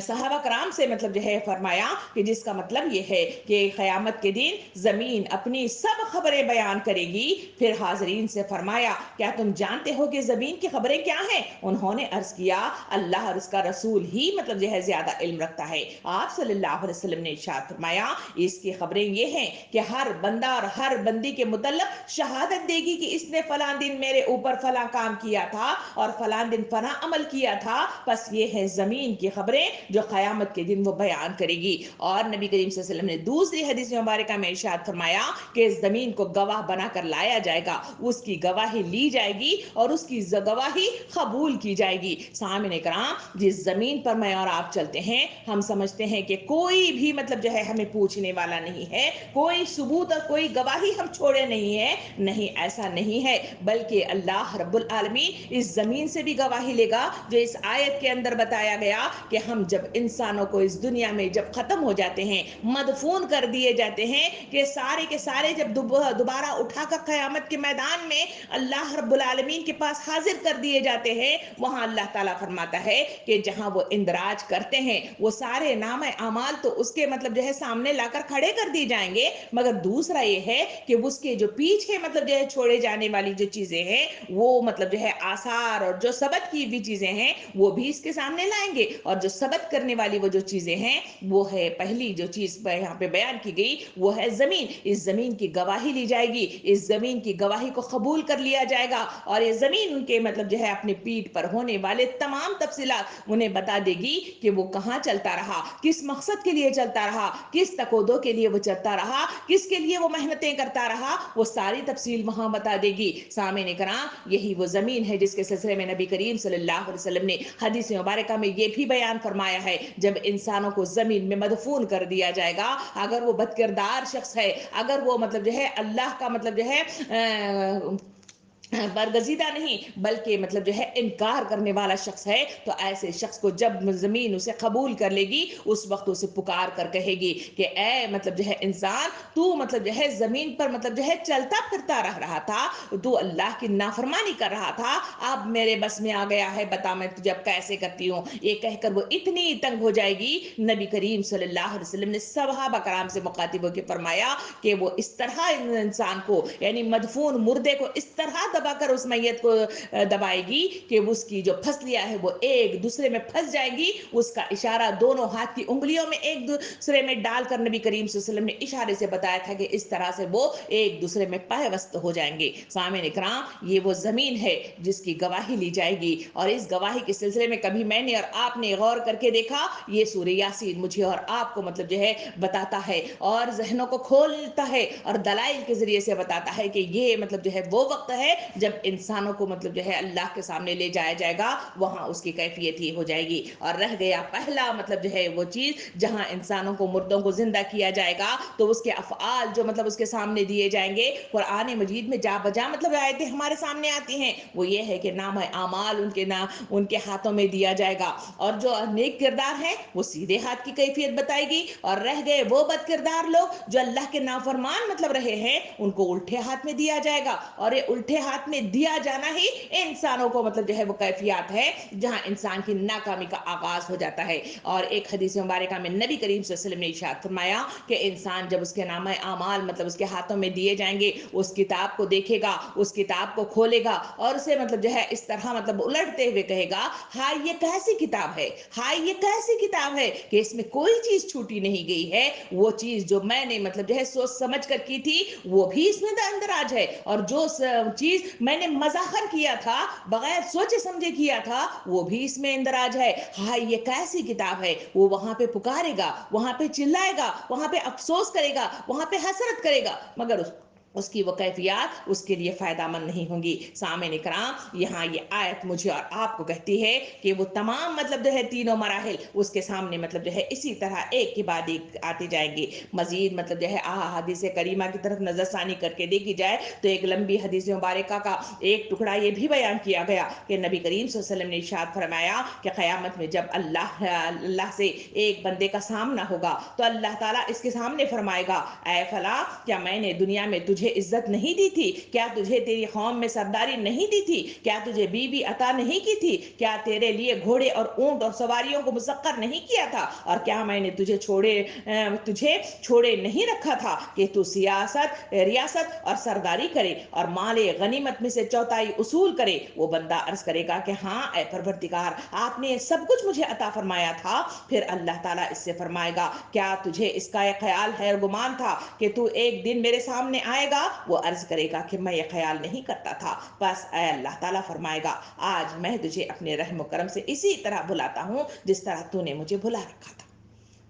صحابہ کرام سے مطلب جو ہے فرمایا کہ جس کا مطلب یہ ہے کہ قیامت کے دن زمین اپنی سب خبریں بیان کرے گی۔ پھر حاضرین سے فرمایا کیا تم جانتے ہو کہ زمین کی خبریں کیا ہیں؟ انہوں نے عرض کیا اللہ اور اس کا رسول ہی مطلب جو ہے زیادہ علم رکھتا ہے۔ آپ صلی اللہ علیہ وسلم نے ارشاد فرمایا اس کی خبریں یہ ہیں کہ ہر بندہ اور ہر بندی کے متعلق شہادت دے گی کہ اس نے فلاں دن میرے اوپر فلاں کام کیا تھا اور فلاں دن فلاں عمل کیا تھا، بس یہ ہے زمین کی خبریں جو قیامت کے دن وہ بیان کرے گی۔ اور نبی کریم صلی اللہ علیہ وسلم نے دوسری حدیث مبارکہ میں ارشاد فرمایا کہ اس زمین کو گواہ بنا کر لایا جائے گا، اس کی گواہی لی جائے گی اور اس کی گواہی قبول کی جائے گی۔ سامعین کرام، جس زمین پر میں اور آپ چلتے ہیں ہم سمجھتے ہیں کہ کوئی بھی مطلب جو ہے ہمیں پوچھنے والا نہیں ہے، کوئی ثبوت اور کوئی گواہی ہم چھوڑے نہیں ہے، نہیں ایسا نہیں ہے، بلکہ اللہ رب العالمین اس زمین سے بھی گواہی لے گا، جو اس آیت کے اندر بتایا گیا کہ ہم جب انسانوں کو اس دنیا میں جب ختم ہو جاتے ہیں، مدفون کر دیے جاتے ہیں، کہ سارے کے سارے جب دوبارہ اٹھا کر قیامت کے میدان میں اللہ رب العالمین کے پاس حاضر کر دیے جاتے ہیں، وہاں اللہ تعالیٰ فرماتا ہے کہ جہاں وہ اندراج کرتے ہیں وہ سارے نام اعمال تو اس کے مطلب جو ہے سامنے لا کر کھڑے کر دی جائیں گے، مگر دوسرا یہ ہے کہ اس کے جو پیچھے مطلب جو ہے چھوڑے جانے والی جو چیزیں ہیں وہ مطلب جو ہے آثار اور جو ثبت کی ہوئی چیزیں ہیں وہ بھی اس کے سامنے لائیں گے، اور جو ثبت کرنے والی وہ جو چیزیں ہیں وہ ہے پہلی جو چیز یہاں پہ بیان کی گئی وہ ہے زمین۔ اس زمین کی گواہی لی جائے گی، اس زمین کی گواہی کو قبول کر لیا جائے گا، اور یہ زمین ان کے مطلب جو ہے اپنے پیٹھ پر ہونے والے تمام تفصیلات انہیں بتا دے گی کہ وہ کہاں چلتا رہا، کس مقصد کے لیے چلتا رہا، کس تقودوں کے لیے وہ چلتا رہا، کس کے لیے وہ محنتیں کرتا رہا، وہ ساری تفصیل وہاں بتا دے گی۔ سامعین کرام، یہی وہ زمین ہے جس کے سلسلے میں نبی کریم صلی اللہ علیہ وسلم نے حدیث مبارکہ میں یہ بھی بیان فرمایا ہے، جب انسانوں کو زمین میں مدفون کر دیا جائے گا، اگر وہ بدکردار شخص ہے، اگر وہ مطلب جو ہے اللہ کا مطلب جو ہے برگزیدہ نہیں بلکہ مطلب جو ہے انکار کرنے والا شخص ہے، تو ایسے شخص کو جب زمین اسے قبول کر لے گی اس وقت اسے پکار کر کہے گی کہ اے مطلب جو ہے انسان، تو مطلب جو ہے زمین پر مطلب جو ہے چلتا پھرتا رہ رہا تھا، تو اللہ کی نافرمانی کر رہا تھا، اب میرے بس میں آ گیا ہے، بتا میں تجھے اب کیسے کرتی ہوں۔ یہ کہہ کر وہ اتنی تنگ ہو جائے گی، نبی کریم صلی اللہ علیہ وسلم نے صحابہ کرام سے مخاطب ہو کے فرمایا کہ وہ اس طرح انسان کو یعنی مدفون مردے کو اس طرح دبا کر اس میت کو دبائے گی کہ اس کی جو پھسلیاں ہیں وہ ایک دوسرے میں پھنس جائے گی، اس کا اشارہ دونوں ہاتھ کی انگلیوں میں ایک دوسرے میں ڈال کر نبی کریم صلی اللہ علیہ وسلم نے اشارے سے بتایا تھا کہ اس طرح سے وہ ایک دوسرے میں پیوست ہو جائیں گے۔ سامعین اکرام، یہ وہ زمین ہے جس کی گواہی لی جائے گی، اور اس گواہی کے سلسلے میں کبھی میں نے اور آپ نے غور کر کے دیکھا؟ یہ سورہ یاسین مجھے اور آپ کو مطلب جو ہے بتاتا ہے اور ذہنوں کو کھولتا ہے اور دلائل کے ذریعے سے بتاتا ہے کہ یہ مطلب جو ہے وہ وقت ہے جب انسانوں کو مطلب جو ہے اللہ کے سامنے لے جایا جائے گا، وہاں اس کی کیفیت ہی ہو جائے گی۔ اور رہ گیا پہلا مطلب جو ہے وہ چیز جہاں انسانوں کو مردوں کو زندہ کیا جائے گا، تو اس کے افعال جو مطلب اس کے سامنے دیے جائیں گے، قرآن مجید میں جا بجا مطلب آیتیں ہمارے سامنے آتی ہیں، وہ یہ ہے کہ نام اعمال ان کے ہاتھوں میں دیا جائے گا، اور جو نیک کردار ہیں وہ سیدھے ہاتھ کی کیفیت بتائے گی، اور رہ گئے وہ بد کردار لوگ جو اللہ کے نافرمان مطلب رہے ہیں ان کو الٹے ہاتھ میں دیا جائے گا، اور یہ الٹے ہاتھ हकीकात में दिया जाना ही इंसानों को मतलब जो है वो कैफियत है जहां इंसान की नाकामी का आगाज हो जाता है। और एक हदीस मुबारक में नबी करीम सल्लल्लाहु अलैहि वसल्लम ने इरशाद फरमाया कि इंसान जब उसके नाम आमाल मतलब उसके हाथों में दिए जाएंगे, उस किताब को देखेगा, उस किताब को खोलेगा और उसे मतलब जो है इस तरह मतलब उलटते हुए कहेगा, हाय ये कैसी किताब है, हाय ये कैसी किताब है कि इसमें कोई चीज छूटी नहीं गई है, वो चीज जो मैंने मतलब जो है सोच समझ कर की थी वो भी इसमें अंदराज है, और जो चीज मैंने मजाहर किया था, बगैर सोचे समझे किया था, वो भी इसमें इंदराज है। हाय ये कैसी किताब है। वो वहां पे पुकारेगा, वहां पे चिल्लाएगा, वहां पे अफसोस करेगा, वहां पे हसरत करेगा, मगर उसकी वो कैफियत उसके लिए फायदा मंद नहीं होंगी। सामने कराम यहाँ ये आयत मुझे और आपको कहती है कि वो तमाम मतलब जो है तीनों मराहिल उसके सामने मतलब जो है इसी तरह एक के बाद एक आते जाएंगे। मजीद मतलब जो है हदीस करीमा की तरफ नजरसानी करके देखी जाए तो एक लंबी हदीस मुबारक का एक टुकड़ा ये भी बयान किया गया कि नबी करीम सल्लल्लाहु अलैहि वसल्लम ने इरशाद फरमाया कि क़यामत में जब अल्लाह से एक बंदे का सामना होगा तो अल्लाह ताला इसके सामने फरमाएगा, ऐ फला क्या मैंने दुनिया में तुझे इज्जत नहीं दी थी, क्या तुझे तेरी कौम में सरदारी नहीं दी थी, क्या तुझे बीवी अता नहीं की थी, क्या तेरे लिए घोड़े और ऊंट और सवारियों को मुसक्कर नहीं किया था, और क्या मैंने तुझे छोड़े नहीं रखा था कि तू सियासत रियासत और सरदारी करे और माले गनीमत में से चौथाई उसूल करे। वो बंदा अर्ज करेगा कि हाँ ऐ परवरदिगार आपने सब कुछ मुझे अता फरमाया था। फिर अल्लाह ताला इससे फरमाएगा, क्या तुझे इसका एक ख्याल है और गुमान था कि तू एक दिन मेरे सामने आएगा। वो अर्ज करेगा कि मैं ये ख्याल नहीं करता था। बस ऐ अल्लाह ताला फरमाएगा, आज मैं तुझे अपने रहम करम से इसी तरह बुलाता हूं जिस तरह तूने मुझे बुला रखा था।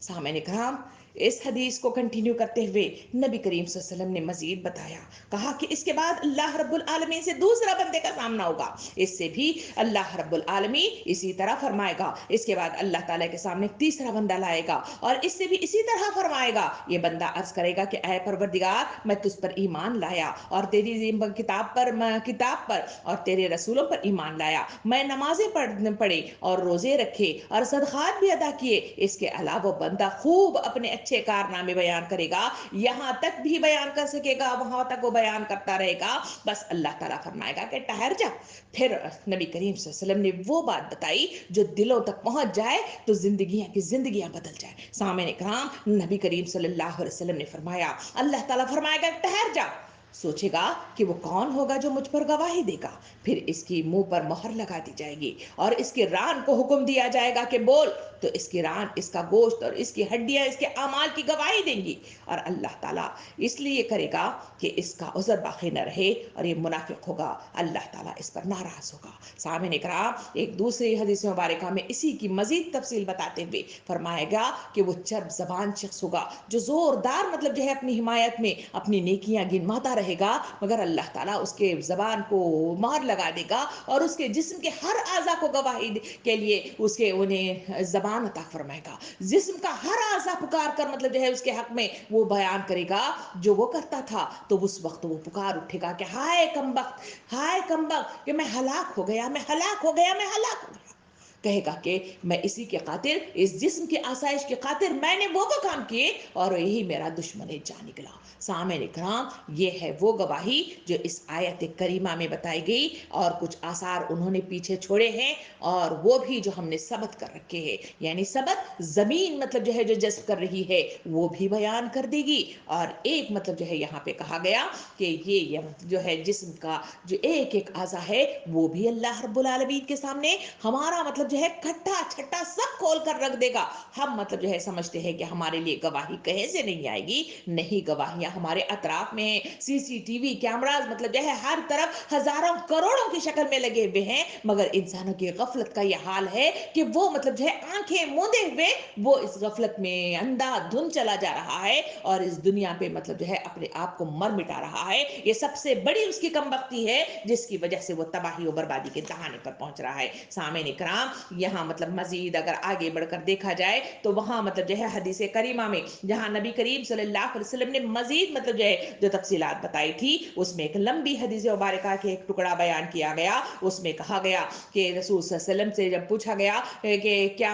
सामने कराम इस हदीस को कंटिन्यू करते हुए नबी करीम सल्लल्लाहु अलैहि वसल्लम ने मजीद बताया, कहा कि इसके बाद अल्लाह रब्बुल आलमीन से दूसरा बंदे का सामना होगा, इससे भी अल्लाह रब्बुल आलमीन इसी तरह फरमाएगा। इसके बाद अल्लाह ताला के सामने तीसरा बंदा लाएगा और इससे भी इसी तरह फरमाएगा। ये बंदा अर्ज करेगा कि ऐ परवरदिगार मैं तुझ पर ईमान लाया और तेरी किताब पर और तेरे रसूलों पर ईमान लाया, मैं नमाजें पढ़े और रोजे रखे और सदकात भी अदा किए। इसके अलावा बंदा खूब अपने अच्छे कारनामे बयान करेगा, यहां तक भी बयान कर सकेगा, वहां तक वो बयान करता रहेगा। बस अल्लाह ताला फरमाएगा कि ठहर जा। फिर नबी करीम सल्लल्लाहु अलैहि वसल्लम ने वो बात बताई जो दिलों तक पहुंच जाए तो जिंदगियां बदल जाए। सामने कराम नबी करीम सल्लल्लाहु अलैहि वसल्लम ने फरमाया, अल्लाह ताला फरमाएगा ठहर जा। सोचेगा कि वो कौन होगा जो मुझ पर गवाही देगा। फिर इसकी मुंह पर मोहर लगा दी जाएगी और इसकी रान को हुक्म दिया जाएगा कि बोल, तो इसकी रान, इसका गोश्त और इसकी हड्डियां इसके अमाल की गवाही देंगी। और अल्लाह ताला इसलिए करेगा कि इसका उज़र बाकी न रहे और ये मुनाफिक होगा, अल्लाह ताला इस पर नाराज होगा। सामने कराम एक दूसरी हदीस मुबारक में इसी की मजीद तफसील बताते हुए फरमाएगा कि वो चर्ब जबान शख्स होगा जो जोरदार मतलब जो है अपनी हिमायत में अपनी नेकियां गिनवाता रहेगा, मगर अल्लाह ताला उसके जबान को मार लगा देगा और उसके जिस्म के हर आज़ा को गवाही के लिए उसके उन्हें जबान अता फरमाएगा। जिस्म का हर आज़ा पुकार कर मतलब जो है उसके हक में वो बयान करेगा जो वो करता था। तो उस वक्त वो पुकार उठेगा कि हाय कमबख्त, हाय कमबख्त, कि मैं हलाक हो गया, मैं हलाक हो गया, मैं हलाक हो गया। कहेगा कि मैं इसी के खातिर, इस जिस्म की आसाइश के खातिर मैंने वो काम किए और यही मेरा दुश्मन जा निकला। सामने कराम ये है वो गवाही जो इस आयत करीमा में बताई गई, और कुछ आसार उन्होंने पीछे छोड़े हैं और वो भी जो हमने सबत कर रखे हैं, यानी सबत जमीन मतलब जो है जो जज्ब कर रही है वो भी बयान कर देगी। और एक मतलब जो है यहाँ पे कहा गया कि ये जो है जिस्म का जो एक एक आजा है वो भी अल्लाह रब्बुल आलमीन के सामने हमारा मतलब जो है खट्टा छट्टा सब खोल कर रख देगा। हम मतलब जो है समझते हैं कि हमारे लिए गवाही कहीं से नहीं आएगी, नहीं, गवाहियां हमारे अतराफ में है। सीसीटीवी कैमरास मतलब जो है हर तरफ हजारों करोड़ों की शक्ल में लगे हुए हैं, मगर इंसानों की गफलत का यह हाल है कि वो मतलब जो है आंखें मूंदे हुए वो इस गफलत में अंधाधुंध चला जा रहा है और इस दुनिया पे मतलब जो है अपने आप को मर मिटा रहा है। ये सबसे बड़ी उसकी कमबख्ती है जिसकी वजह से वो तबाही और बर्बादी के दहाने पर पहुंच रहा है। सामने कराम यहाँ मतलब मजीद अगर आगे बढ़कर देखा जाए तो वहाँ मतलब जो है हदीस करीमा में जहाँ नबी करीम सल्लल्लाहु अलैहि वसल्लम ने मजीद मतलब जो तफसीलात बताई थी, उसमें एक लंबी हदीस मुबारका के एक टुकड़ा बयान किया गया। उसमें कहा गया कि रसूल सल्लल्लाहु अलैहि वसल्लम से जब पूछा गया कि क्या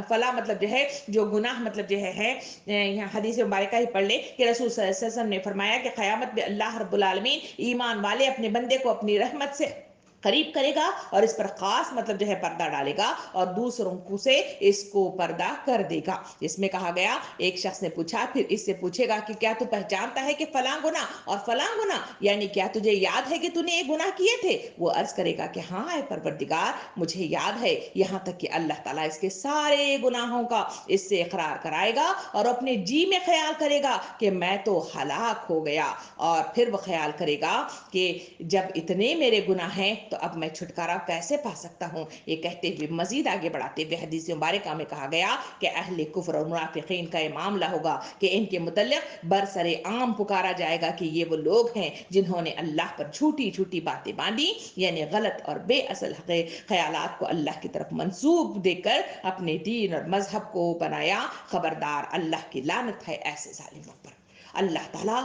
फला मतलब जो है जो गुनाह मतलब जो है यहाँ हदीस मुबारका ही पढ़ ले कि रसूल सल्लल्लाहु अलैहि वसल्लम ने फरमाया कि क़यामत में अल्लाह रब्बुल आलमीन ईमान वाले अपने बंदे को अपनी रहमत से करीब करेगा और इस पर खास मतलब जो है पर्दा डालेगा और दूसरों से इसको पर्दा कर देगा। इसमें कहा गया एक शख्स ने पूछा, फिर इससे पूछेगा कि क्या तू पहचानता है कि फलां गुना और फलां गुना, यानी क्या तुझे याद है कि तूने ये गुनाह किए थे? वो अर्ज करेगा कि हाँ है परवरदिगार, मुझे याद है। यहाँ तक कि अल्लाह ताला इसके सारे गुनाहों का इससे इकरार कराएगा और अपने जी में ख्याल करेगा कि मैं तो हलाक हो गया। और फिर वो ख्याल करेगा कि जब इतने मेरे गुनाह हैं तो अब मैं छुटकारा कैसे पा सकता हूँ। ये कहते हुए मजीद आगे बढ़ाते हुए हदीस मुबारका में कहा गया कि अहले कुफ्र और मुनाफिकीन का ये मामला होगा कि इनके मुतल्लिक बरसरे आम पुकारा जाएगा कि ये वो लोग हैं जिन्होंने अल्लाह पर झूठी झूठी बातें बांधी, यानी गलत और बेअसल ख्यालात को अल्लाह की तरफ मंसूब देकर अपने दीन और मजहब को बनाया। खबरदार, अल्लाह की लानत है ऐसे जालिमों पर। अल्लाह ताला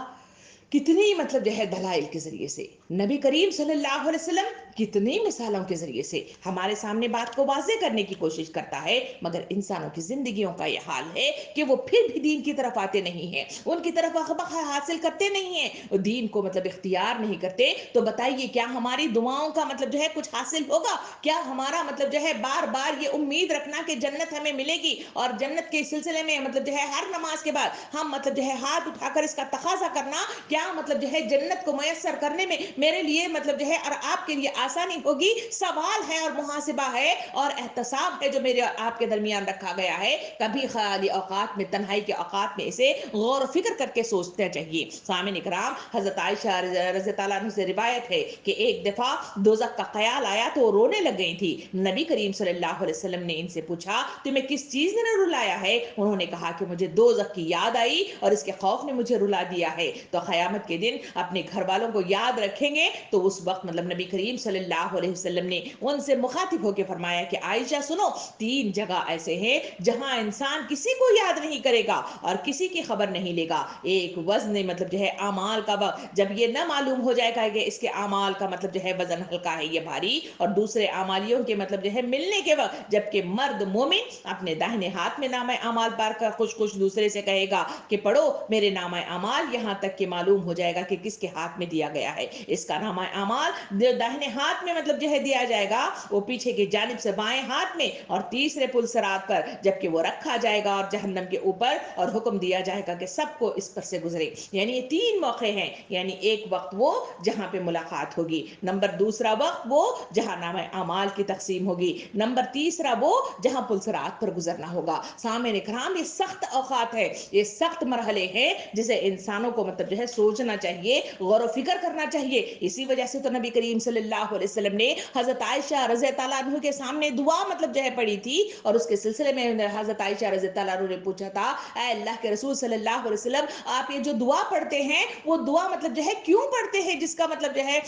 कितनी मतलब जो है दलाइल के जरिए से, नबी करीम सल्लल्लाहु अलैहि वसल्लम कितनी मिसालों के जरिए से हमारे सामने बात को वाज़ेह करने की कोशिश करता है, मगर इंसानों की जिंदगियों का यह हाल है कि वो फिर भी दीन की तरफ आते नहीं हैं, उनकी तरफ अखबक हासिल करते नहीं हैं, दीन को मतलब इख्तियार नहीं करते। तो बताइए क्या हमारी दुआओं का मतलब जो है कुछ हासिल होगा? क्या हमारा मतलब जो है बार बार ये उम्मीद रखना कि जन्नत हमें मिलेगी और जन्नत के सिलसिले में मतलब जो है हर नमाज के बाद हम मतलब जो है हाथ उठाकर इसका तकाजा करना, क्या मतलब जो है जन्नत को मयसर करने में मेरे लिए मतलब जो है और आपके लिए आसानी होगी? सवाल है और मुहासिबा है और एहतसाब है जो मेरे आपके दरमियान रखा गया है। कभी खाली औकात में, तन्हाई के औकात में इसे गौर फिक्र करके सोचना चाहिए। सामिन इकराम, हजरत आयशा रज़ी अल्लाह अन्हा से रिवायत है कि एक दफा दोज़ख का ख्याल आया तो रोने लग गई थी। नबी करीम सल्लल्लाहु अलैहि वसल्लम ने इनसे पूछा, तुम्हें किस चीज ने रुलाया है? उन्होंने कहा कि मुझे दोज़ख की याद आई और इसके खौफ ने मुझे रुला दिया है। तो क़यामत के दिन अपने घर वालों को याद रखेंगे तो उस वक्त मतलब नबी करीम सल्लल्लाहु अलैहि वसल्लम ने उनसे मुखातिब होकर फरमाया कि आयशा सुनो, 3 जगह ऐसे हैं जहां इंसान किसी को याद नहीं करेगा और किसी की खबर नहीं लेगा। एक वजन मतलब जो है अमाल का वक्त, जब ये ना मालूम हो जाएगा कि इसके अमाल का मतलब जो है वजन हल्का है ये भारी, और दूसरे अमालियों के मतलब जो है मिलने के वक्त जबकि मर्द मोमिन अपने दाहिने हाथ में नामा अमाल पार कर खुश खुश दूसरे से कहेगा कि पढ़ो मेरे नामा अमाल, यहां तक कि मालूम हो जाएगा कि किसके हाथ में दिया गया है। इसका नामा अमाल दाहिने हाथ में मतलब जो है दिया जाएगा, वो पीछे की जानिब से बाएं हाथ में, और तीसरे पुल सिरात पर जबकि वो रखा जाएगा और जहन्नम के ऊपर, और हुक्म दिया जाएगा कि सबको इस पर से गुजरे। यानी ये 3 मौके हैं। यानी एक वक्त वो जहां पे मुलाकात होगी, नंबर दूसरा वक्त वो जहां नामा अमाल की तकसीम होगी, नंबर तीसरा वो जहां पुल सिरात पर गुजरना होगा। सामने इकराम, ये सख्त औकात है, ये सख्त मरहले हैं जिसे इंसानों को मतलब जो है सोचना चाहिए, गौर फिक्र करना चाहिए। इसी वजह से तो नबी करीम सल्लल्लाहु अलैहि वसल्लम ने हजरत आयशा रज़ी अल्लाह अन्हा के सामने दुआ मतलब जो है पढ़ी थी, और उसके सिलसिले में हजरत आयशा रज़ी अल्लाह अन्हा ने पूछा था, ऐ अल्लाह के रसूल सल्लल्लाहु अलैहि वसल्लम, आप ये जो दुआ पढ़ते हैं वो दुआ मतलब जो है क्यों पढ़ते हैं, जिसका मतलब जो है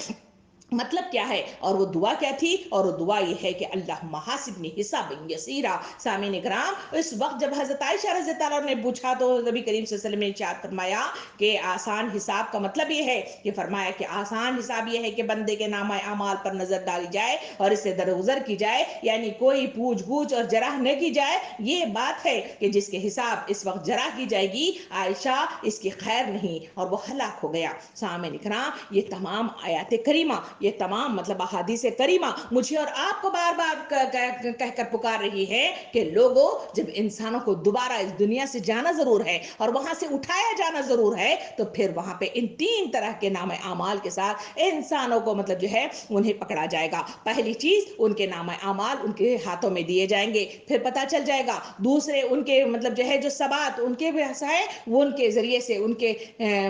मतलब क्या है? और वो दुआ क्या थी? और वो दुआ ये है कि अल्लाह महासिबनी हिसाबन यसीरा। सामीन इकराम, इस वक्त जब हजरत आयशा रज़ी अल्लाह अन्हा ने पूछा तो नबी करीम सल्लल्लाहु अलैहि वसल्लम ने इरशाद फरमाया कि आसान हिसाब का मतलब ये है कि फरमाया कि आसान हिसाब ये है कि बंदे के नामा अमाल पर नजर डाली जाए और इससे दरगुजर की जाए, यानी कोई पूछ गूछ और जराह न की जाए। ये बात है कि जिसके हिसाब इस वक्त जराह की जाएगी, आयशा इसकी खैर नहीं और वो हलाक हो गया। सामीन इकराम, ये तमाम आयात करीमा, ये तमाम मतलब अहादीस करीमा मुझे और आपको बार बार कहकर पुकार रही है कि लोगों, जब इंसानों को दोबारा इस दुनिया से जाना जरूर है और वहां से उठाया जाना जरूर है, तो फिर वहां पे इन 3 तरह के नाम अमाल के साथ इंसानों को मतलब जो है उन्हें पकड़ा जाएगा। पहली चीज, उनके नाम अमाल उनके हाथों में दिए जाएंगे, फिर पता चल जाएगा। दूसरे, उनके मतलब जो है जो सबात उनके व्यवसाय वो उनके जरिए से उनके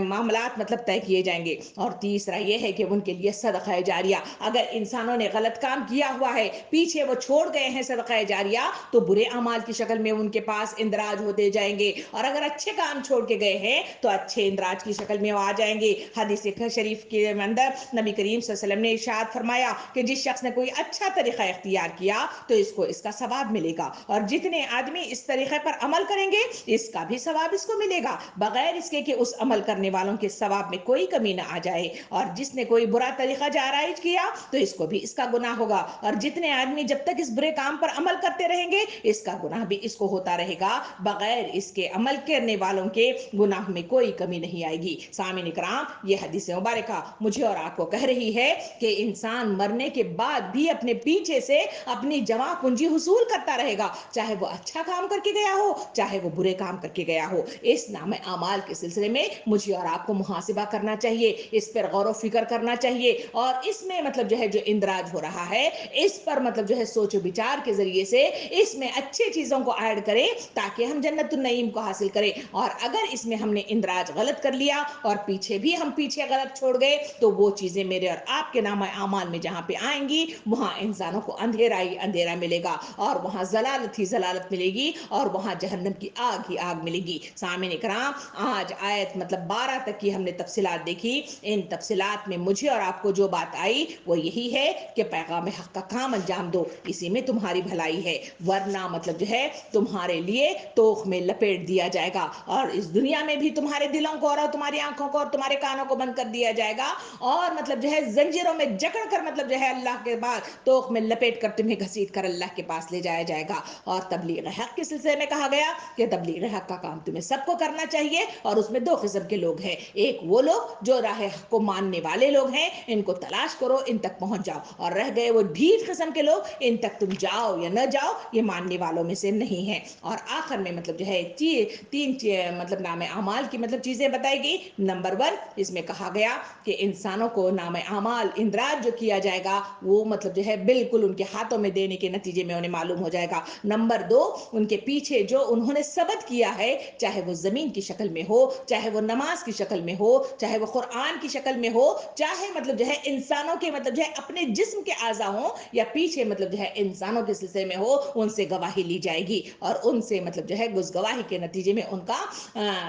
मामलात मतलब तय किए जाएंगे। और तीसरा यह है कि उनके लिए सदका صدقہ جاریہ. اگر انسانوں نے غلط کام کیا ہوا ہے, پیچھے وہ چھوڑ گئے ہیں صدقہ جاریہ, تو برے اعمال کی شکل میں ان کے پاس اندراج ہوتے جائیں گے, اور اگر اچھے کام چھوڑ کے گئے ہیں تو اچھے اندراج کی شکل میں وہ آ جائیں گے. حدیث شریف کے اندر نبی کریم صلی اللہ علیہ وسلم نے ارشاد فرمایا کہ جس شخص نے کوئی اچھا طریقہ اختیار کیا تو اس کو اس کا ثواب ملے گا, اور جتنے آدمی اس طریقے پر عمل کریں گے اس کا بھی ثواب اس کو ملے گا, بغیر اس کے کہ اس عمل کرنے والوں کے ثواب میں کوئی کمی نہ آ جائے. اور جس نے کوئی برا طریقہ جائز کیا تو اس کو بھی اس کا گناہ ہوگا, اور جتنے آدمی جب تک اس برے کام پر عمل کرتے رہیں گے اس کا گناہ بھی اس کو ہوتا رہے گا, بغیر اس کے عمل کرنے والوں کے گناہ میں کوئی کمی نہیں آئے گی. سامعین کرام, یہ حدیث مبارکہ مجھے اور آپ کو کہہ رہی ہے کہ انسان مرنے کے بعد بھی اپنے پیچھے سے اپنی جمع پونجی حصول کرتا رہے گا, چاہے وہ اچھا کام کر کے گیا ہو چاہے وہ برے کام کر کے گیا ہو. اس نامہ اعمال کے سلسلے میں مجھے اور آپ کو محاسبہ کرنا چاہیے, اس پر غور و فکر کرنا چاہیے, اور اس میں مطلب جو ہے جو اندراج ہو رہا ہے اس پر مطلب جو ہے سوچ و بچار کے ذریعے سے اس میں اچھی چیزوں کو ایڈ کریں تاکہ ہم جنت النعیم کو حاصل کریں. اور اگر اس میں ہم نے اندراج غلط کر لیا اور پیچھے بھی ہم پیچھے غلط چھوڑ گئے تو وہ چیزیں میرے اور آپ کے نامہ اعمال میں جہاں پہ آئیں گی وہاں انسانوں کو اندھیرا ہی اندھیرا ملے گا, اور وہاں ضلالت ہی ضلالت ملے گی, اور وہاں جہنم کی آگ ہی آگ ملے گی. سامعین کرام, آج آیت مطلب 12 تک کی ہم نے تفصیلات دیکھی. ان تفصیلات میں مجھے اور آپ کو جو بات آئی وہ یہی ہے کہ پیغام حق کا کام انجام دو, اسی میں تمہاری بھلائی ہے, ورنہ مطلب جو ہے تمہارے لیے توخ میں لپیٹ دیا جائے گا, اور اس دنیا میں بھی تمہارے دلوں کو اور تمہاری آنکھوں کو اور تمہارے کانوں کو بند کر دیا جائے گا, اور مطلب جو ہے زنجیروں میں جکڑ کر مطلب جو ہے اللہ کے بعد توخ میں لپیٹ کر تمہیں گھسیٹ کر اللہ کے پاس لے جایا جائے گا. اور تبلیغ حق کے سلسلے میں کہا گیا کہ تبلیغ حق کا کام تمہیں سب کو کرنا چاہیے, اور اس میں 2 قسم کے لوگ ہیں, ایک وہ لوگ جو راہ حق کو ماننے والے لوگ ہیں, ان کو تلاش کرو, ان تک پہنچ جاؤ, اور رہ گئے وہ ڈھیٹ قسم کے لوگ, ان تک تم جاؤ یا نہ جاؤ یہ ماننے والوں میں سے نہیں ہیں. اور آخر میں مطلب جو ہے 3 مطلب نام اعمال کی مطلب چیزیں بتائی گئی. نمبر 1, اس میں کہا گیا کہ انسانوں کو نام اعمال اندراج جو کیا جائے گا وہ مطلب جو ہے بالکل ان کے ہاتھوں میں دینے کے نتیجے میں انہیں معلوم ہو جائے گا. نمبر 2, ان کے پیچھے جو انہوں نے ثبت کیا ہے چاہے وہ زمین کی شکل میں ہو, چاہے وہ نماز کی شکل میں ہو, چاہے وہ قرآن کی شکل میں ہو, چاہے مطلب جو ہے انسانوں کے مطلب جو ہے اپنے جسم کے اعضاء ہوں یا پیچھے مطلب جو ہے انسانوں کے سلسلے میں ہو, ان سے گواہی لی جائے گی, اور ان سے مطلب جو ہے گواہی کے نتیجے میں ان کا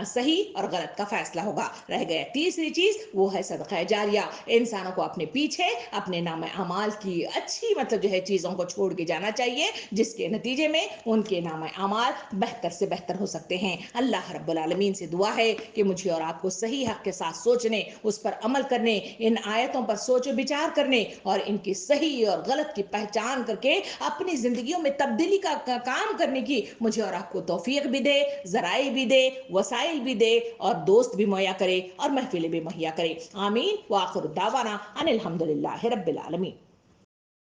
صحیح اور غلط کا فیصلہ ہوگا. رہ گیا تیسری چیز, وہ ہے صدقہ جاریہ. انسانوں کو اپنے پیچھے اپنے نام اعمال کی اچھی مطلب جو ہے چیزوں کو چھوڑ کے جانا چاہیے, جس کے نتیجے میں ان کے نام اعمال بہتر سے بہتر ہو سکتے ہیں. اللہ رب العالمین سے دعا ہے کہ مجھے اور آپ کو صحیح حق کے ساتھ سوچنے, اس پر عمل کرنے, ان آیتوں پر سوچ و بچار کرنے, اور ان کی صحیح اور غلط کی پہچان کر کے اپنی زندگیوں میں تبدیلی کا کام کرنے کی مجھے اور آپ کو توفیق بھی دے, ذرائع بھی دے, وسائل بھی دے, اور دوست بھی مہیا کرے, اور محفلیں بھی مہیا کرے. آمین. وآخر دعوانا ان الحمدللہ رب العالمین.